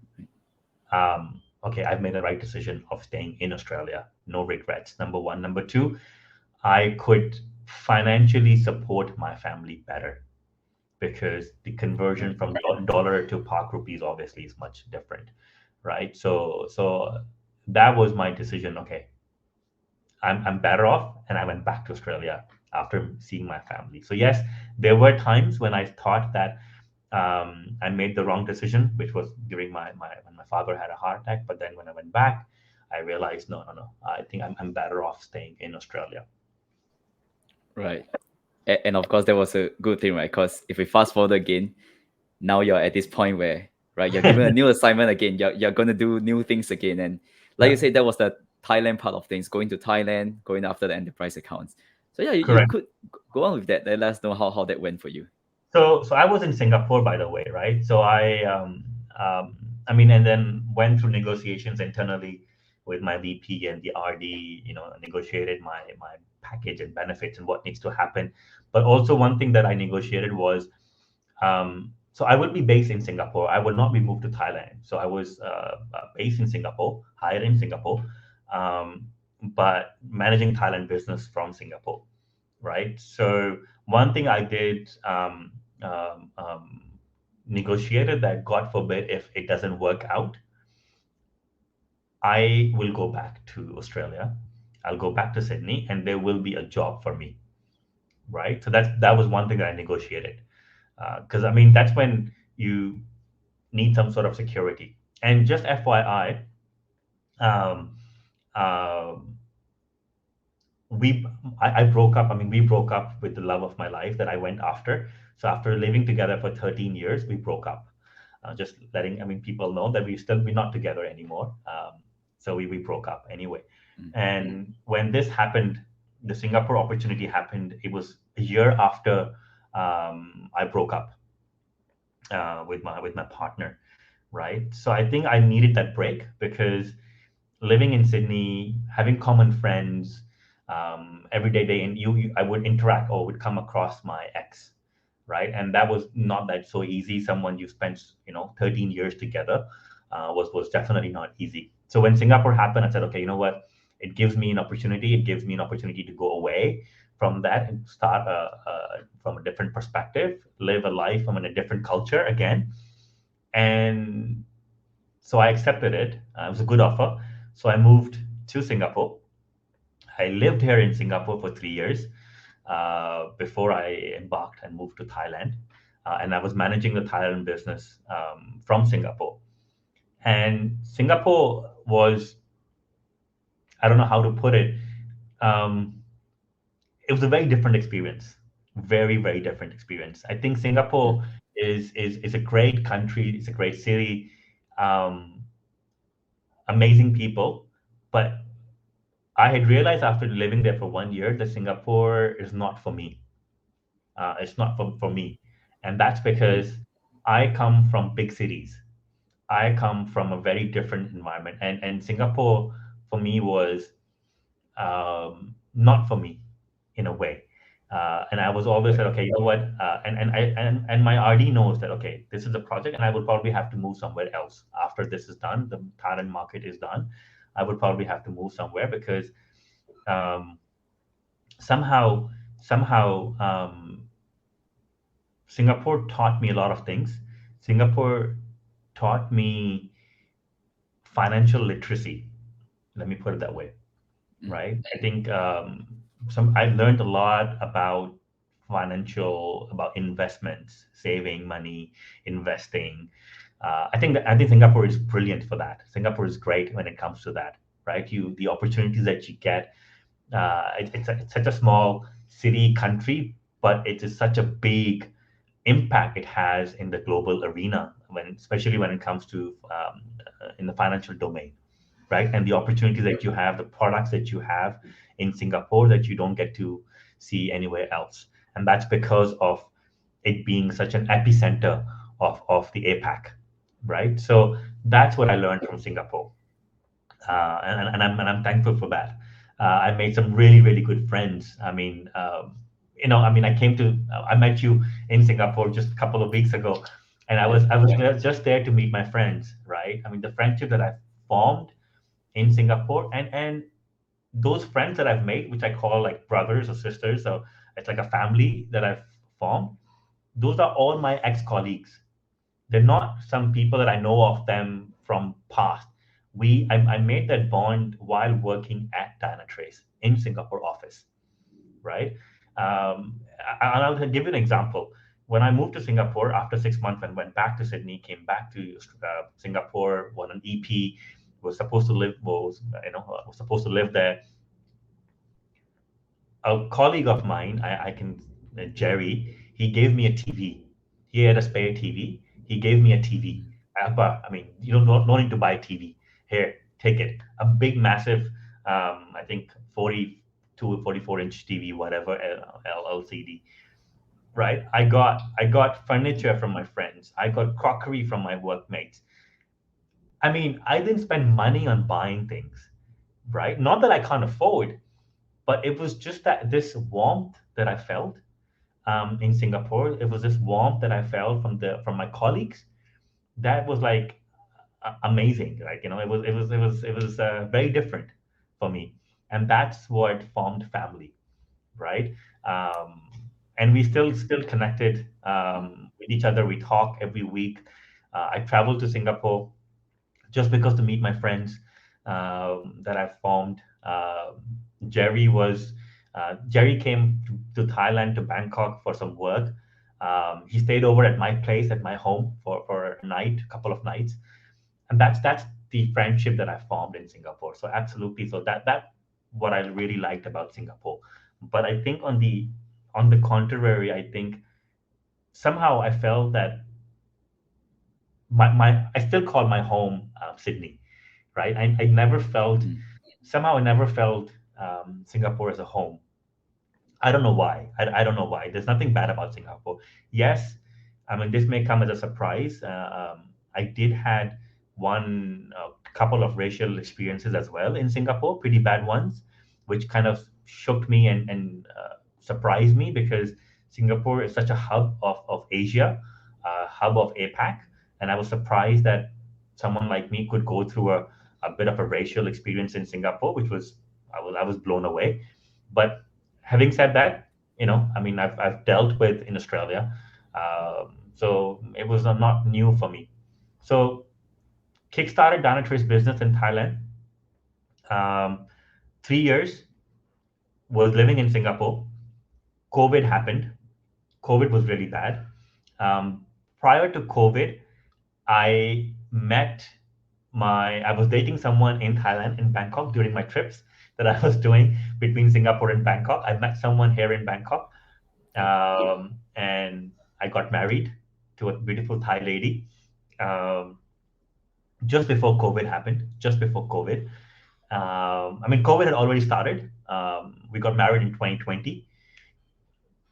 okay, I've made the right decision of staying in Australia. No regrets. Number one. Number two, I could financially support my family better because the conversion Right. from dollar to Pak rupees obviously is much different, right? So that was my decision. Okay, I'm better off, and I went back to Australia after seeing my family. So yes, there were times when I thought that I made the wrong decision, which was during my when my father had a heart attack. But then when I went back, I realized no, no, no. I think I'm better off staying in Australia. Right. And of course, that was a good thing, right? Because if we fast forward again, now you're at this point where, right, you're given a new assignment again. You're going to do new things again. And like you Yeah. said, that was the Thailand part of things, going to Thailand, going after the enterprise accounts. So yeah, you Correct. could go on with that. Let us know how that went for you. So I was in Singapore, by the way, right? So um, I mean, and then went through negotiations internally with my VP and the RD. Negotiated my package and benefits and what needs to happen. But also one thing that I negotiated was, so I would be based in Singapore. I would not be moved to Thailand. So I was based in Singapore, hired in Singapore, but managing Thailand business from Singapore, right? So one thing I did, um, um, negotiated that, God forbid, if it doesn't work out, I will go back to Australia. I'll go back to Sydney, and there will be a job for me, right? So that was one thing that I negotiated, because I mean that's when you need some sort of security. And just FYI, um, um, we I broke up. I mean, we broke up with the love of my life that I went after. So after living together for 13 years, we broke up. Just letting, I mean, people know that we're not together anymore. So we broke up anyway. Mm. And when this happened, the Singapore opportunity happened. It was a year after I broke up with my partner, right? So I think I needed that break because living in Sydney, having common friends, every day, and I would interact or would come across my ex, right? And that was not that so easy. Someone you spent 13 years together was definitely not easy. So when Singapore happened, I said, okay, you know what? It gives me an opportunity. It gives me an opportunity to go away from that and start from a different perspective, live a life from a different culture again. And so I accepted it. It was a good offer. So I moved to Singapore. I lived here in Singapore for 3 years before I embarked and moved to Thailand. And I was managing the Thailand business from Singapore. And Singapore was, I don't know how to put it, um, it was a very different experience. Very, very different experience. I think Mm. Singapore is a great country, it's a great city, um, amazing people. But I had realized after living there for 1 year that Singapore is not for me. It's not for me. And that's Mm. because I come from big cities. I come from a very different environment. And Singapore for me was not for me in a way. And I was always Right. said, okay, you know what? And my RD knows that, okay, this is a project and I will probably have to move somewhere else. After this is done, the Thailand market is done, I would probably have to move somewhere because um, somehow Singapore taught me a lot of things. Singapore taught me financial literacy. Let me put it that way, Mm. right? I think I learned a lot about about investments, saving money, investing. I think Singapore is brilliant for that. Singapore is great when it comes to that, right? The opportunities that you get. It's such a small city country, but it is such a big impact it has in the global arena, especially when it comes to in the financial domain, right? And the opportunities that you have, the products that you have in Singapore that you don't get to see anywhere else, and that's because of it being such an epicenter of the APAC, right? So that's what I learned from Singapore, and I'm thankful for that. I made some really really good friends. I mean, I met you in Singapore just a couple of weeks ago, and I Yeah. was I was just there to meet my friends, right? I mean, the friendship that I formed in Singapore, and those friends that I've made, which I call like brothers or sisters, so it's like a family that I've formed. Those are all my ex colleagues. They're not some people that I know of them from past. I made that bond while working at Dynatrace in Singapore office, right? And I'll give you an example. When I moved to Singapore after 6 months and went back to Sydney, came back to Singapore, was an EP, was supposed to live there. A colleague of mine, I can Jerry, he gave me a TV. He had a spare TV. He gave me a TV. Akbar, I mean, you don't no need to buy a TV. Here, take it. A big, massive, I think 40. 244-inch TV, whatever, LCD, right? I got furniture from my friends. I got crockery from my workmates. I mean, I didn't spend money on buying things, right? Not that I can't afford, but it was just that this warmth that I felt in Singapore. It was this warmth that I felt from my colleagues. That was like amazing. Like, it was very different for me, and that's what formed family, right? Um, and we still connected with each other. We talk every week. I travel to Singapore just because to meet my friends that I formed. Jerry came to Thailand, to Bangkok for some work. He stayed over at my place, at my home for a night, a couple of nights, and that's the friendship that I formed in Singapore. So absolutely, so that what I really liked about Singapore. But I think on the contrary, I think somehow I felt that my I still call my home Sydney, right? I never felt Mm. somehow I never felt Singapore as a home. I don't know why. I don't know why. There's nothing bad about Singapore. Yes, I mean this may come as a surprise. I did had one couple of racial experiences as well in Singapore, pretty bad ones, which kind of shook me and surprised me because Singapore is such a hub of Asia, hub of APAC, and I was surprised that someone like me could go through a bit of a racial experience in Singapore, which was I was blown away. But having said that, I mean, I've dealt with in Australia, so it was not new for me. So kickstarted Dynatrace business in Thailand. Um, 3 years was living in Singapore. COVID happened. COVID was really bad. Um, Prior to COVID, I was dating someone in Thailand, in Bangkok, during my trips that I was doing between Singapore and Bangkok. I met someone here in Bangkok, and I got married to a beautiful Thai lady um, just before COVID happened. Just before COVID, I mean, COVID had already started. We got married in 2020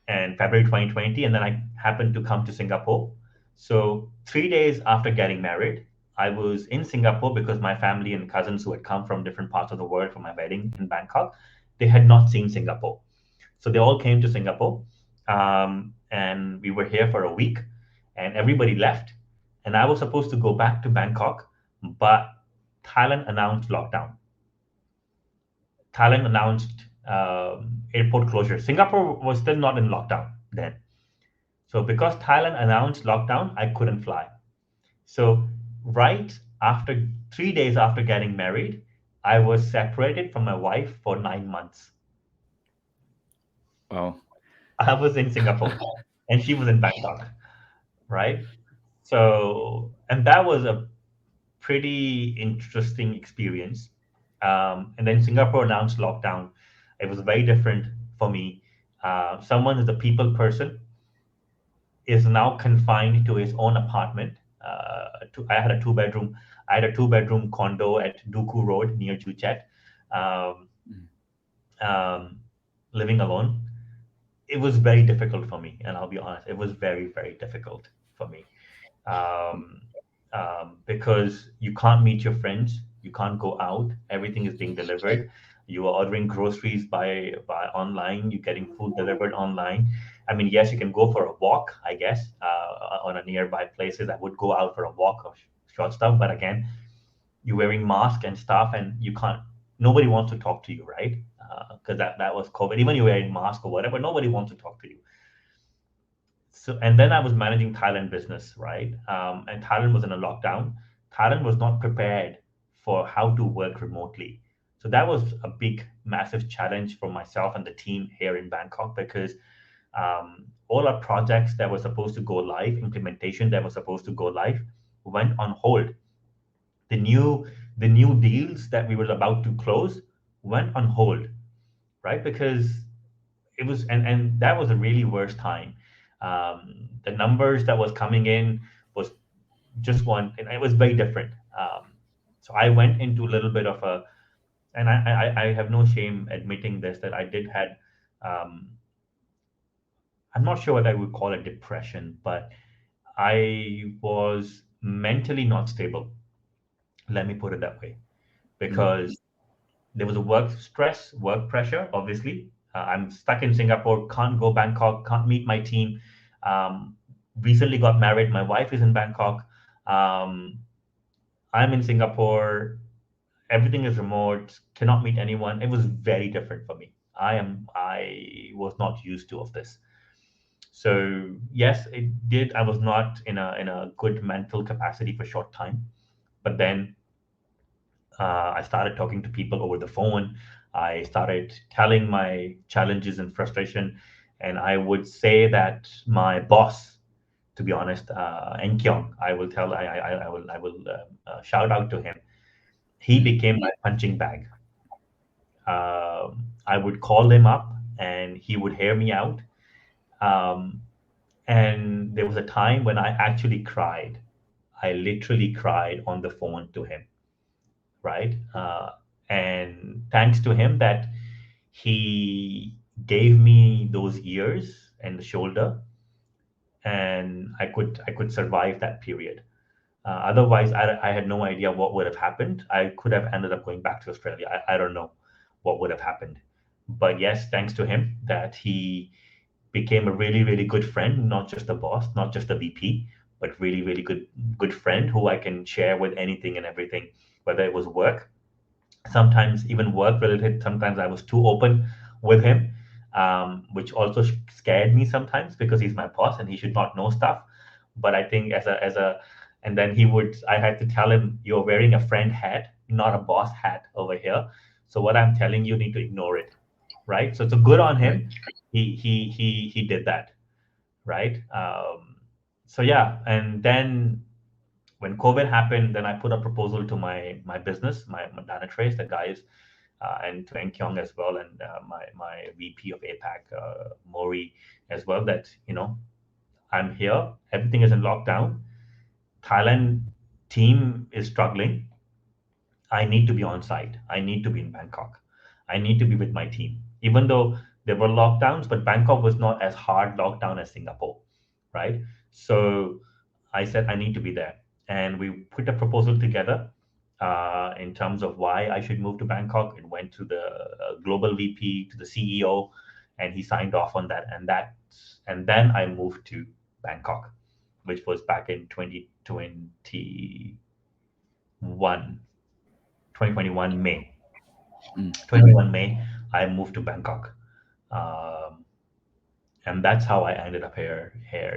and February 2020, and then I happened to come to Singapore. So 3 days after getting married, I was in Singapore because my family and cousins who had come from different parts of the world for my wedding in Bangkok, they had not seen Singapore. So they all came to Singapore, and we were here for a week, and everybody left, and I was supposed to go back to Bangkok, but Thailand announced lockdown. Thailand announced airport closure. Singapore was still not in lockdown then. So because Thailand announced lockdown, I couldn't fly. So right after 3 days after getting married, I was separated from my wife for 9 months. Wow. I was in Singapore and she was in Bangkok, right? So, and that was a pretty interesting experience. And then Singapore announced lockdown. It was very different for me. Someone who's a people person is now confined to his own apartment. I had a two-bedroom condo at Duku Road near Juchet, um, Mm. um, living alone. It was very difficult for me, and I'll be honest, it was very, very difficult for me. um, because you can't meet your friends, you can't go out, everything is being delivered. You are ordering groceries by online, you're getting food delivered online. I mean, yes, you can go for a walk, I guess, on a nearby places. I would go out for a walk of short stuff, but again, you're wearing mask and stuff, and you can't. Nobody wants to talk to you, right? Because that was COVID. Even you're wearing mask or whatever, nobody wants to talk to you. So, and then I was managing Thailand business, right? And Thailand was in a lockdown. Thailand was not prepared for how to work remotely. So that was a big, massive challenge for myself and the team here in Bangkok because all our projects that were supposed to go live, implementation that was supposed to go live, went on hold. The new the new deals that we were about to close went on hold, right? Because it was and that was a really worst time. The numbers that was coming in was just one, and it was very different. So I went into a little bit of a and I have no shame admitting this, that I did had, um, I'm not sure what I would call it depression, but I was mentally not stable. Let me put it that way, Mm. because there was a work stress, work pressure. Obviously, I'm stuck in Singapore, can't go Bangkok, can't meet my team. Um, Recently got married. My wife is in Bangkok. Um, I'm in Singapore. Everything is remote. Cannot meet anyone. It was very different for me. I was not used to of this. So yes, it did. I was not in a good mental capacity for a short time, but then I started talking to people over the phone. I started telling my challenges and frustration, and I would say that my boss, to be honest, Enkyong, I will tell, I will shout out to him. He Mm. became my punching bag. I would call him up, and he would hear me out. Um, and there was a time when I actually cried. I literally cried on the phone to him, right? And thanks to him that he gave me those ears and the shoulder, and I could survive that period. Otherwise, I had no idea what would have happened. I could have ended up going back to Australia. I don't know what would have happened. But yes, thanks to him that he became a really, really good friend, not just a boss, not just a VP, but really, really good friend who I can share with anything and everything, whether it was work, sometimes even work related. Sometimes I was too open with him, which also scared me sometimes because he's my boss and he should not know stuff. But I think and then I had to tell him, you're wearing a friend hat, not a boss hat over here. So what I'm telling you, need to ignore it, right? So it's a good on Right. him. He did that, right? So yeah, and then when COVID happened, then I put a proposal to my business, my Dynatrace, the guys, and to Enkyong as well, and my VP of APAC, Mori, as well. That I'm here. Everything is in lockdown. Thailand team is struggling. I need to be on site. I need to be in Bangkok. I need to be with my team. Even though there were lockdowns, but Bangkok was not as hard lockdown as Singapore, right? So I said I need to be there, and we put a proposal together in terms of why I should move to Bangkok. It went to the global VP, to the CEO, and he signed off on that. And then I moved to Bangkok, which was back in 2021 May. Mm. 21 May, I moved to Bangkok. Um, and that's how I ended up here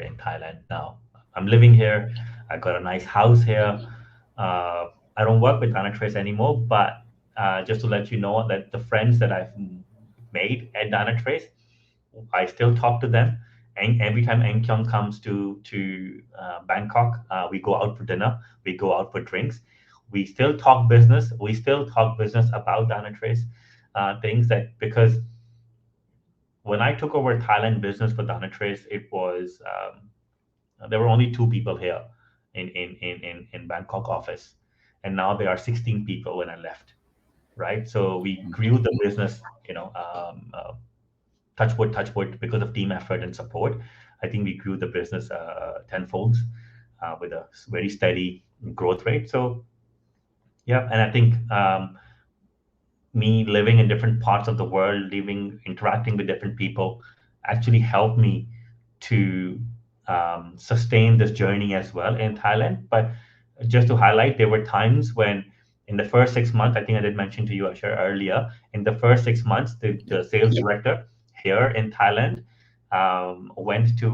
in Thailand. Now I'm living here. I got a nice house here. Uh, I don't work with Dynatrace anymore, but just to let you know that the friends that I've made at Dynatrace, I still talk to them. And every time Enkyong comes to Bangkok, we go out for dinner. We go out for drinks. We still talk business. We still talk business about Dynatrace, things that because when I took over Thailand business for Dynatrace, it was there were only two people here in Bangkok office, and now there are 16 people when I left. Right, so we Mm. grew the business. Touch wood, because of team effort and support. I think we grew the business tenfold with a very steady growth rate. So yeah, and I think me living in different parts of the world, living, interacting with different people, actually helped me to sustain this journey as well in Thailand. But just to highlight, there were times when, in the first 6 months, I think I did mention to you, Asher, earlier, in the first 6 months, Yep. the sales director here in Thailand went to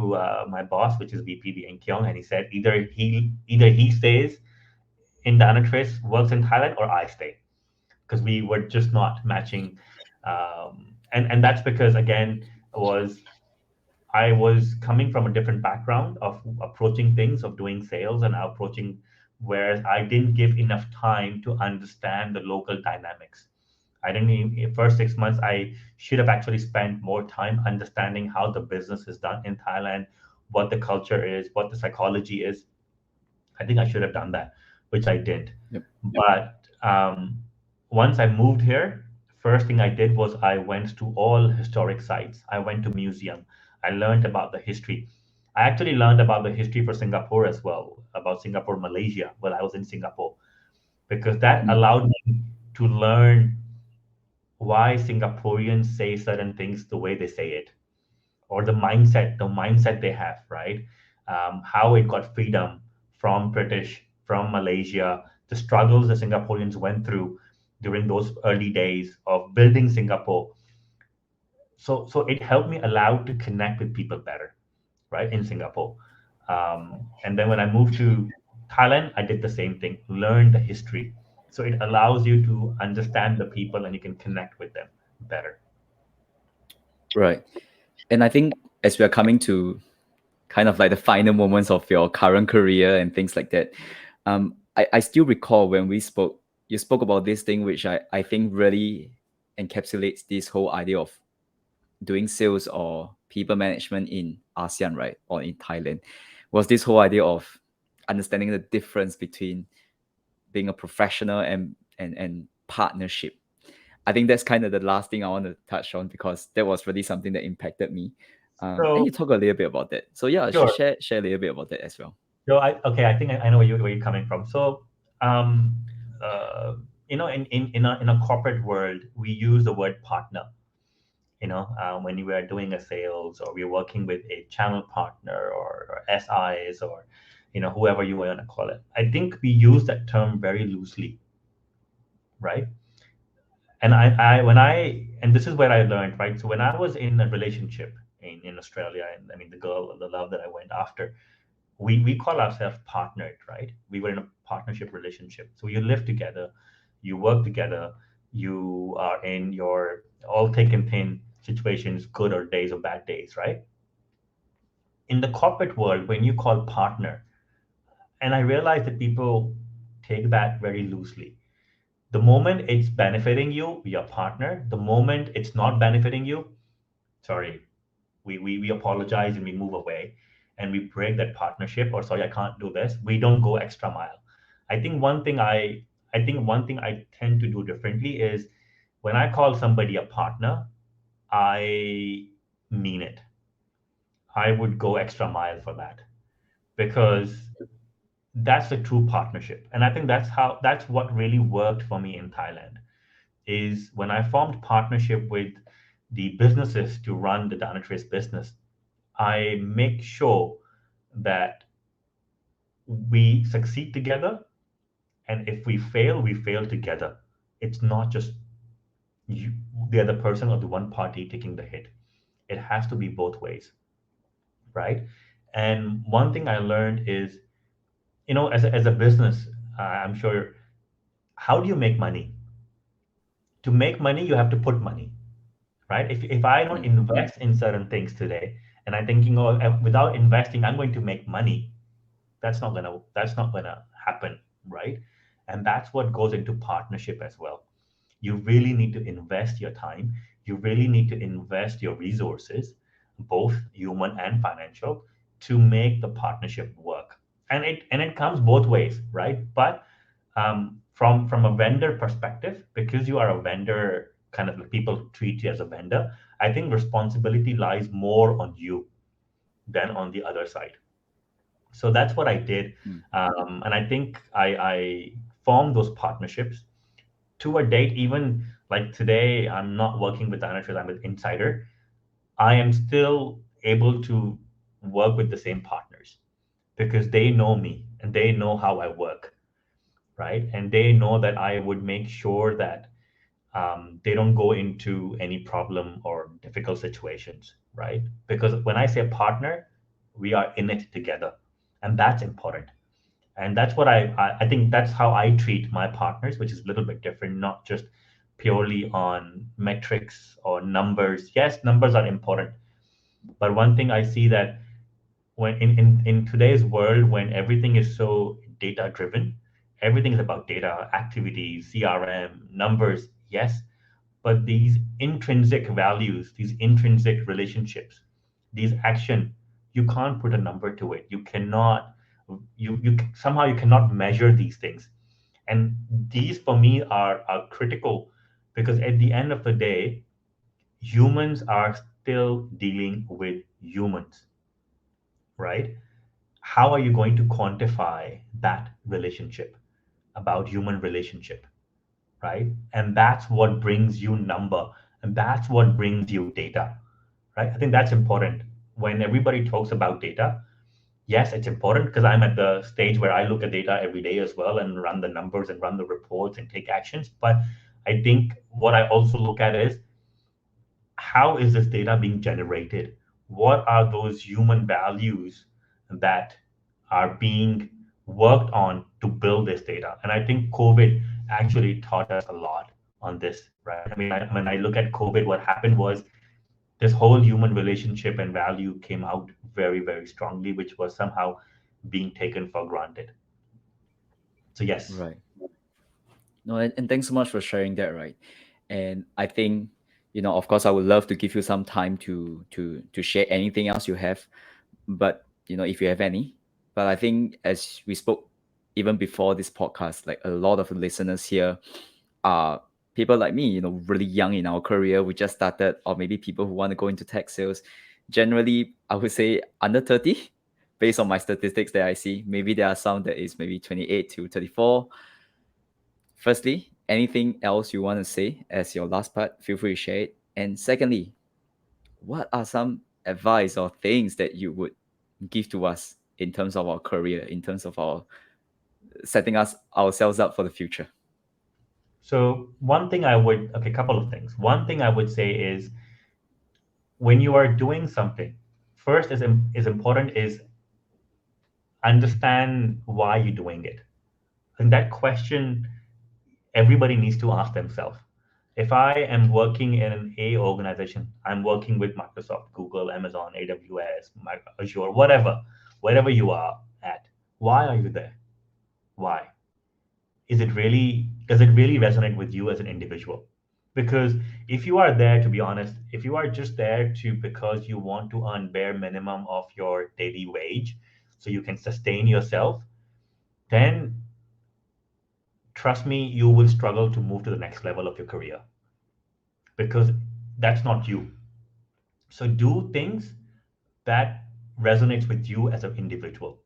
my boss, which is VP Eng Kyong, and he said either he stays in Dynatrace, works in Thailand, or I stay, because we were just not matching. And that's because, again, was I was coming from a different background of approaching things, of doing sales and approaching, whereas I didn't give enough time to understand the local dynamics. I didn't even, first 6 months, I should have actually spent more time understanding how the business is done in Thailand, what the culture is, what the psychology is. I think I should have done that, which I didn't. Yep. But Once I moved here, first thing I did was I went to all historic sites. I went to museum. I learned about the history. I actually learned about the history for Singapore as well, about Singapore, Malaysia, while I was in Singapore, because that Mm. allowed me to learn why Singaporeans say certain things the way they say it, or the mindset they have, right? How it got freedom from British, from Malaysia, the struggles the Singaporeans went through during those early days of building Singapore. So it helped me allow to connect with people better, right, in Singapore. And then when I moved to Thailand, I did the same thing, learn the history. So it allows you to understand the people and you can connect with them better. Right. And I think as we are coming to kind of like the final moments of your current career and things like that, I still recall when we spoke, you spoke about this thing, which I think really encapsulates this whole idea of doing sales or people management in ASEAN, right? Or in Thailand, was this whole idea of understanding the difference between being a professional and partnership. I think that's kind of the last thing I want to touch on because that was really something that impacted me. And So you talk a little bit about that. So yeah, sure. share a little bit about that as well. So I think I know where you're coming from. So um, uh, in a corporate world, we use the word partner. When we are doing a sales or we're working with a channel partner or SIs or whoever you want to call it. I think we use that term very loosely, right? And and this is where I learned, right? So when I was in a relationship in Australia, and I mean the love that I went after, we call ourselves partnered, right? We were in a partnership relationship. So you live together, you work together, you are in your all thick and thin situations, good or days or bad days, right? In the corporate world, when you call partner, and I realize that people take that very loosely. The moment it's benefiting you, your partner. The moment it's not benefiting you, sorry, we apologize and we move away and we break that partnership, or sorry, I can't do this. We don't go extra mile. I think one thing I tend to do differently is when I call somebody a partner, I mean it. I would go extra mile for that because that's a true partnership. And I think that's what really worked for me in Thailand is when I formed partnership with the businesses to run the Dynatrace business. I make sure that we succeed together, and if we fail together. It's not just you, the other person or the one party taking the hit. It has to be both ways, right? And one thing I learned is, as a business, I'm sure, how do you make money? To make money, you have to put money, right? If I don't Mm. invest in certain things today, and I'm thinking, oh, without investing, I'm going to make money. That's not gonna happen, right? And that's what goes into partnership as well. You really need to invest your time. You really need to invest your resources, both human and financial, to make the partnership work. And it comes both ways, right? But from a vendor perspective, because you are a vendor, kind of like people treat you as a vendor. I think responsibility lies more on you than on the other side. So that's what I did, Mm. and I think I formed those partnerships to a date. Even like today, I'm not working with Dynatrace, I'm with Insider. I am still able to work with the same partners because they know me and they know how I work, right? And they know that I would make sure that they don't go into any problem or difficult situations, right? Because when I say partner, we are in it together, and that's important. And that's what I think that's how I treat my partners, which is a little bit different, not just purely on metrics or numbers. Yes, numbers are important, but one thing I see that when in today's world, when everything is so data driven, everything is about data, activities, CRM, numbers, yes, but these intrinsic values, these intrinsic relationships, these action, you can't put a number to it. You cannot, you somehow you cannot measure these things. And these for me are critical because at the end of the day, humans are still dealing with humans, right? How are you going to quantify that relationship about human relationship, right? And that's what brings you number, and that's what brings you data, right? I think that's important. When everybody talks about data, yes, it's important because I'm at the stage where I look at data every day as well and run the numbers and run the reports and take actions. But I think what I also look at is how is this data being generated? What are those human values that are being worked on to build this data? And I think COVID actually taught us a lot on this, right? When I look at COVID, what happened was this whole human relationship and value came out very, very strongly, which was somehow being taken for granted. So, yes. Right. No, and thanks so much for sharing that, right? And I think, of course, I would love to give you some time to share anything else you have, but if you have any. But I think as we spoke even before this podcast, like a lot of the listeners here are people like me, really young in our career. We just started, or maybe people who want to go into tech sales. Generally, I would say under 30, based on my statistics that I see. Maybe there are some that is maybe 28 to 34. Firstly, anything else you want to say as your last part, feel free to share it. And secondly, what are some advice or things that you would give to us in terms of our career, in terms of our setting us ourselves up for the future? So, okay, a couple of things. One thing I would say is when you are doing something, first is important is understand why you're doing it. And that question everybody needs to ask themselves. If I am working in an A organization, I'm working with Microsoft, Google, Amazon, AWS, Azure, wherever you are at, why are you there? Why? Does it really resonate with you as an individual? Because if you are there, to be honest, if you are just there to because you want to earn bare minimum of your daily wage so you can sustain yourself, then trust me, you will struggle to move to the next level of your career because that's not you. So do things that resonates with you as an individual,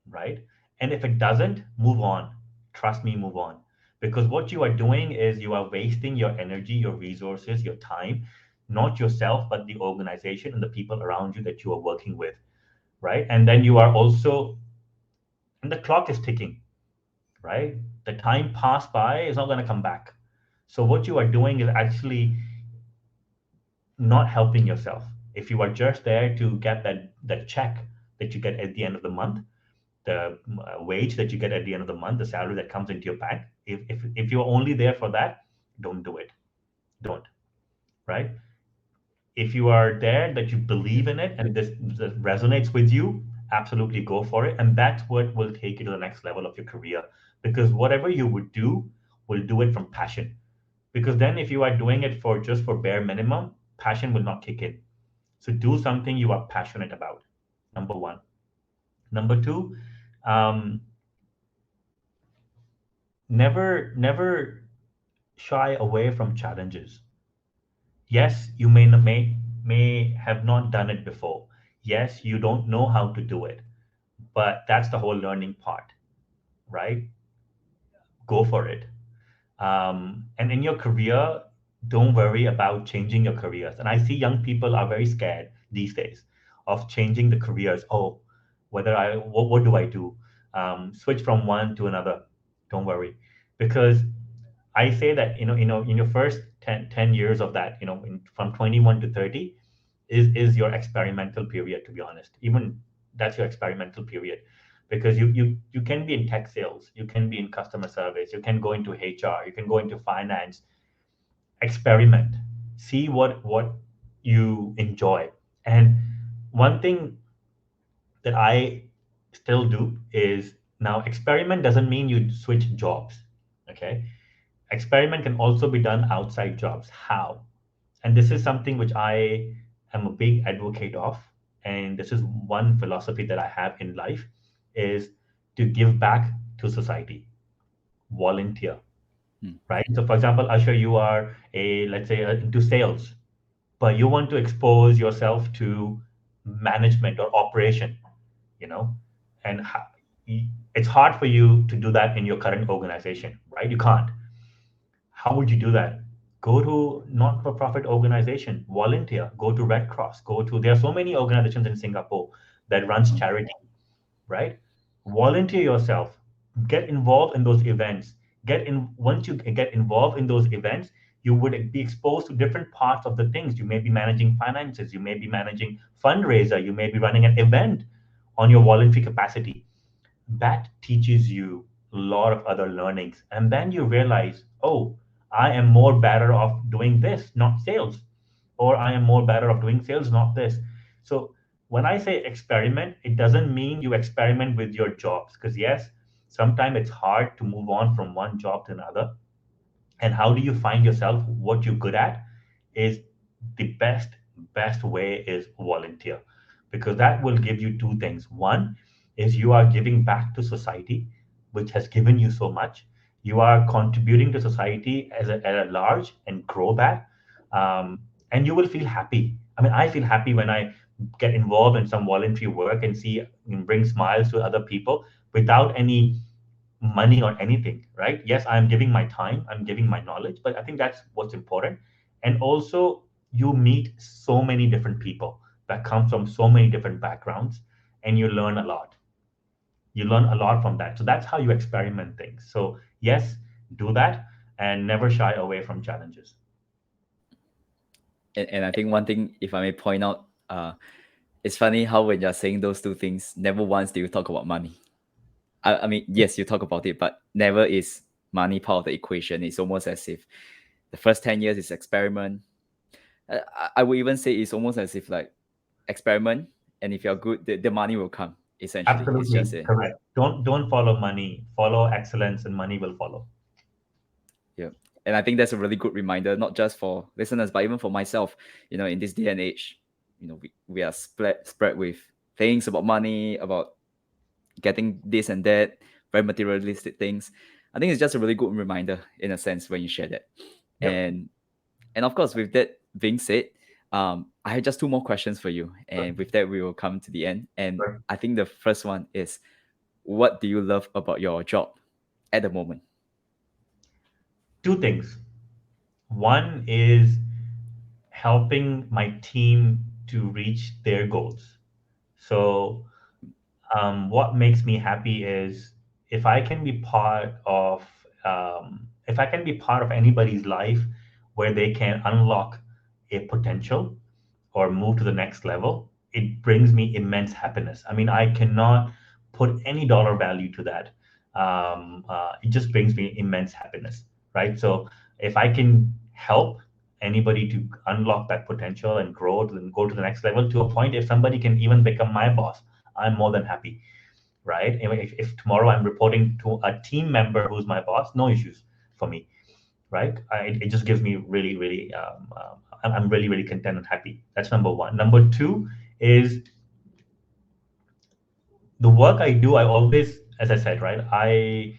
right? And if it doesn't, move on. Trust me, move on. Because what you are doing is you are wasting your energy, your resources, your time, not yourself, but the organization and the people around you that you are working with, right? And then you are also, and the clock is ticking, right? The time passed by is not going to come back. So what you are doing is actually not helping yourself. If you are just there to get that check that you get at the end of the month, the wage that you get at the end of the month, the salary that comes into your bank, if you're only there for that, don't do it. Don't, right? If you are there that you believe in it and this resonates with you, absolutely go for it. And that's what will take you to the next level of your career. Because whatever you would do, will do it from passion. Because then if you are doing it for just for bare minimum, passion will not kick in. So do something you are passionate about. Number one. Number two, um, never shy away from challenges. Yes, you may have not done it before. Yes, you don't know how to do it, but that's the whole learning part, right? Go for it. And in your career, don't worry about changing your careers. And I see young people are very scared these days of changing the careers. Oh, what do I do? Switch from one to another. Don't worry, because I say that in your first 10 years of that, from 21 to 30 is your experimental period. To be honest, even that's your experimental period because you can be in tech sales, you can be in customer service, you can go into HR, you can go into finance. Experiment, see what you enjoy. And one thing that I still do is now experiment doesn't mean you switch jobs. Okay, experiment can also be done outside jobs. How? And this is something which I am a big advocate of, and this is one philosophy that I have in life is to give back to society. Volunteer, Mm. right? So, for example, Usher, you are a, let's say, into sales, but you want to expose yourself to management or operation, you know, and it's hard for you to do that in your current organization, right? You can't. How would you do that? Go to not-for-profit organization, volunteer, go to Red Cross, go to, there are so many organizations in Singapore that runs charity, right? Volunteer yourself, get involved in those events. Once you get involved in those events, you would be exposed to different parts of the things. You may be managing finances, you may be managing fundraiser, you may be running an event on your voluntary capacity. That teaches you a lot of other learnings. And then you realize, oh, I am more better off doing this, not sales. Or I am more better off doing sales, not this. So when I say experiment, it doesn't mean you experiment with your jobs. Because yes, sometimes it's hard to move on from one job to another. And how do you find yourself what you're good at is the best way is volunteer, because that will give you two things. One is you are giving back to society, which has given you so much. You are contributing to society at a large and grow that, and you will feel happy. I mean, I feel happy when I get involved in some voluntary work and see and bring smiles to other people without any money or anything, right? Yes, I'm giving my time, I'm giving my knowledge, but I think that's what's important. And also, you meet so many different people that come from so many different backgrounds, and you learn a lot. You learn a lot from that. So that's how you experiment things. So, yes, do that and never shy away from challenges. And I think one thing, if I may point out, it's funny how when you're saying those two things, never once do you talk about money. I mean, yes, you talk about it, but never is money part of the equation. It's almost as if the first 10 years is experiment. I would even say it's almost as if like experiment, and if you're good, the money will come. Essentially, it's just Absolutely a correct. Don't follow money. Follow excellence, and money will follow. yeah. And I think that's a really good reminder, not just for listeners, but even for myself. In this day and age, we are spread with things about money, about getting this and that, very materialistic things. I think it's just a really good reminder in a sense when you share that. Yep. And of course, with that being said, I have just two more questions for you, and with that we will come to the end. And Sure. I think the first one is, what do you love about your job at the moment? Two things. One is helping my team to reach their goals. So, what makes me happy is if I can be part of if I can be part of anybody's life where they can unlock a potential or move to the next level, it brings me immense happiness. I mean, I cannot put any dollar value to that. It just brings me immense happiness, right? So if I can help anybody to unlock that potential and grow and go to the next level to a point, if somebody can even become my boss, I'm more than happy, right? If tomorrow I'm reporting to a team member who's my boss, no issues for me, right? It just gives me really, really, I'm really, really content and happy. That's number one. Number two is the work I do. I always, as I said, right,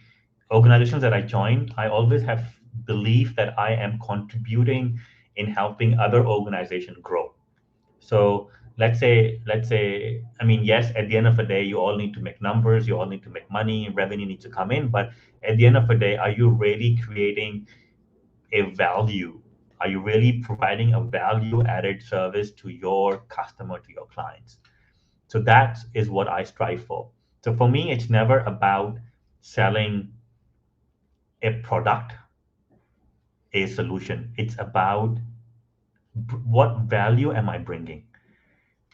organizations that I join, I always have belief that I am contributing in helping other organizations grow. So let's say, I mean, yes, at the end of the day, you all need to make numbers, you all need to make money, revenue needs to come in. But at the end of the day, are you really creating a value? Are you really providing a value added service to your customer, to your clients? So that is what I strive for. So for me, it's never about selling a product, a solution. It's about what value am I bringing,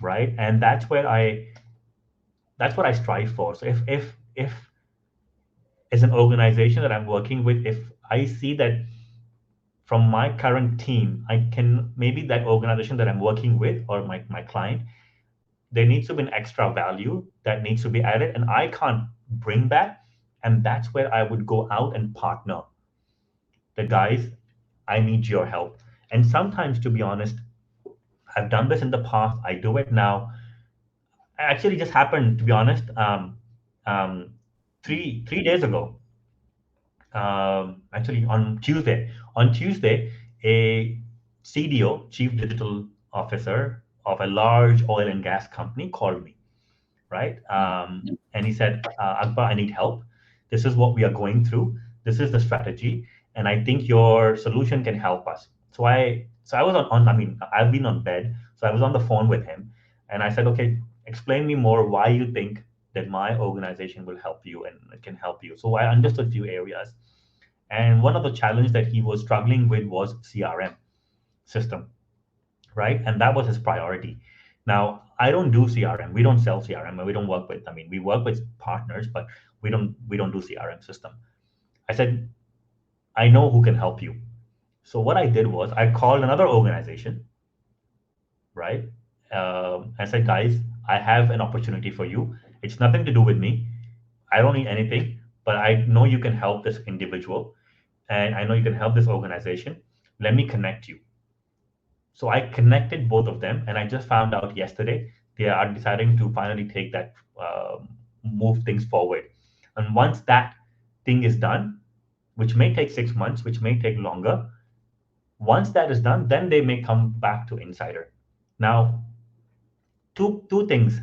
right? And that's what I strive for. So if as an organization that I'm working with, if I see that from my current team, I can, maybe that organization that I'm working with or my client, there needs to be an extra value that needs to be added, and I can't bring that. And that's where I would go out and partner the guys. I need your help. And sometimes, to be honest, I've done this in the past. I do it now. Actually, just happened, to be honest. Um, Mm. three days ago, actually on Tuesday. On Tuesday, a CDO, Chief Digital Officer of a large oil and gas company, called me, right? Mm. And he said, Akbar, I need help. This is what we are going through. This is the strategy, and I think your solution can help us. So I was I mean, I've been on bed, so I was on the phone with him, and I said, okay, explain me more why you think that my organization will help you and it can help you. So I understood few areas, and one of the challenge that he was struggling with was CRM system, right? And that was his priority. Now, I don't do CRM. We don't sell CRM, and we don't work with. I mean, we work with partners, but we don't do CRM system. I said, I know who can help you. So what I did was I called another organization, right? I said, guys, I have an opportunity for you. It's nothing to do with me. I don't need anything, but I know you can help this individual, and I know you can help this organization. Let me connect you. So I connected both of them, and I just found out yesterday they are deciding to finally take that, move things forward. And once that thing is done, which may take 6 months, which may take longer, once that is done, then they may come back to Insider. Now, two things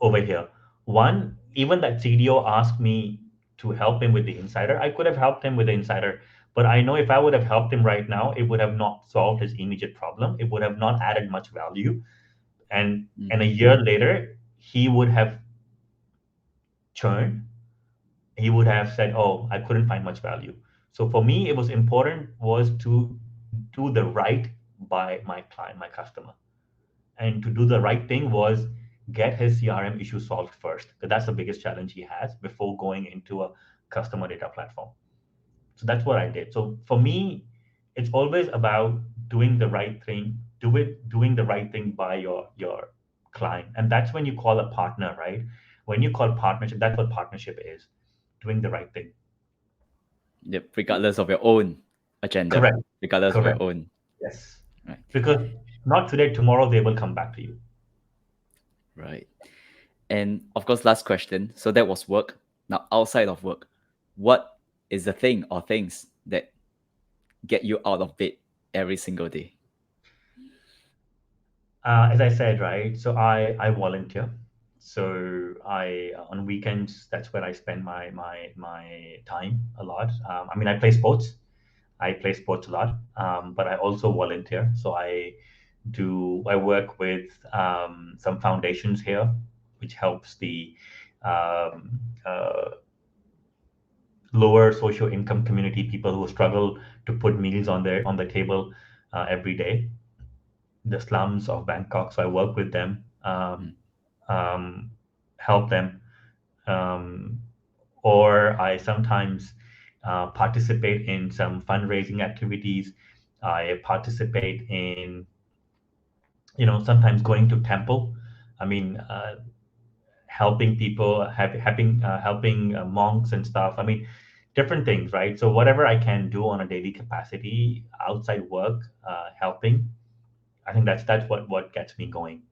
over here. One, even that CDO asked me to help him with the Insider. I could have helped him with the Insider, but I know if I would have helped him right now, it would have not solved his immediate problem. It would have not added much value, and a Mm. year later, he would have churned. He would have said, "Oh, I couldn't find much value." So for me, it was important was to do the right by my client, my customer. And to do the right thing was get his CRM issue solved first, because that's the biggest challenge he has before going into a customer data platform. So that's what I did. So for me, it's always about doing the right thing, doing the right thing by your client. And that's when you call a partner, right? When you call partnership, that's what partnership is, doing the right thing. Yep. Regardless of your own agenda, Correct. regardless of Correct. your own. Yes. Right. Because not today, tomorrow they will come back to you. Right. And of course, last question. So that was work. Now, outside of work, what is the thing or things that get you out of bed every single day? As I said, right? So I volunteer. So I on weekends that's where I spend my time a lot. I mean, I play sports. I play sports a lot, but I also volunteer. So I work with some foundations here, which helps the um, lower social income community people who struggle to put meals on the table every day, the slums of Bangkok. So I work with them, Mm. um, help them, um, or I sometimes participate in some fundraising activities. I participate in, sometimes going to temple. I mean, helping people, helping monks and stuff. I mean, different things, right? So whatever I can do on a daily capacity outside work, helping, I think that's what gets me going.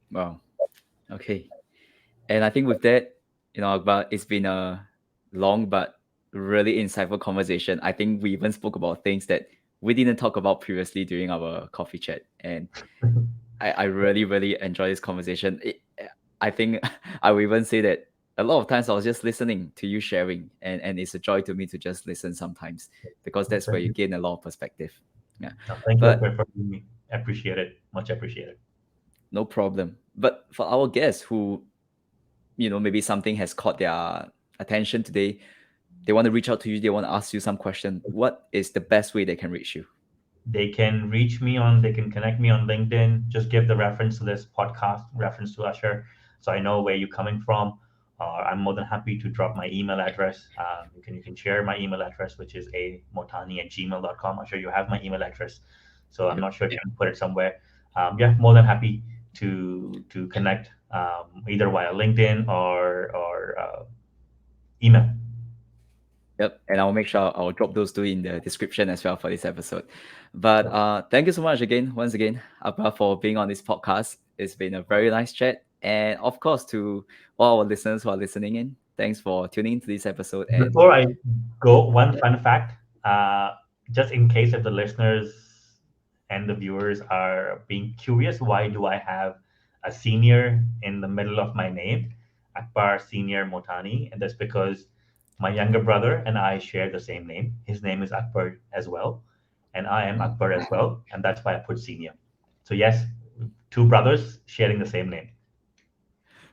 Wow. Okay. And I think with that, Akbar, it's been a long but really insightful conversation. I think we even spoke about things that we didn't talk about previously during our coffee chat. And I really, really enjoy this conversation. I think I will even say that a lot of times I was just listening to you sharing, and it's a joy to me to just listen sometimes because that's where Thank you you. gain a lot of perspective. Yeah. Thank you, But Akbar, for having me. Appreciate it. Much appreciated. no problem. But for our guests who, maybe something has caught their attention today, they want to reach out to you, they want to ask you some question. What is the best way they can reach you? They can connect me on LinkedIn. Just give the reference to this podcast, reference to Usher, so I know where you're coming from. I'm more than happy to drop my email address. You can share my email address, which is amotani@gmail.com. I'm sure you have my email address, so I'm Yep. not sure if you can put it somewhere. Yeah, more than happy to connect, either via LinkedIn or email. Yep, and I'll make sure I'll drop those two in the description as well for this episode. But thank you so much again, once again, Abra, for being on this podcast. It's been a very nice chat. And of course, to all our listeners who are listening in, Thanks for tuning into this episode. And Before I go, one fun fact, just in case if the listeners and the viewers are being curious, why do I have a senior in the middle of my name, Akbar Senior Motani? And that's because my younger brother and I share the same name. His name is Akbar as well, and I am Akbar as well, and that's why I put senior. So yes, two brothers sharing the same name.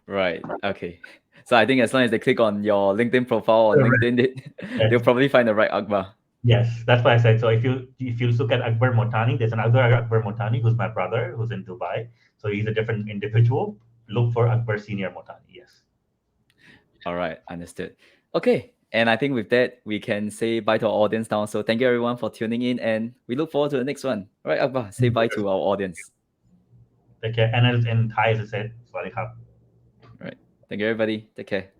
right, okay. So I think as long as they click on your LinkedIn profile on Correct. LinkedIn, they'll Yes. probably find the right Akbar. Yes, that's why I said. So if you look at Akbar Motani, there's another Akbar Motani who's my brother who's in Dubai. So he's a different individual. Look for Akbar Senior Motani. Yes. All right, understood. Okay, and I think with that, we can say bye to our audience now. So thank you everyone for tuning in, and we look forward to the next one. All right, Akbar, say bye to our audience. Take care. And in Thai, as I said, Swadee Khap. All right, thank you everybody. Take care.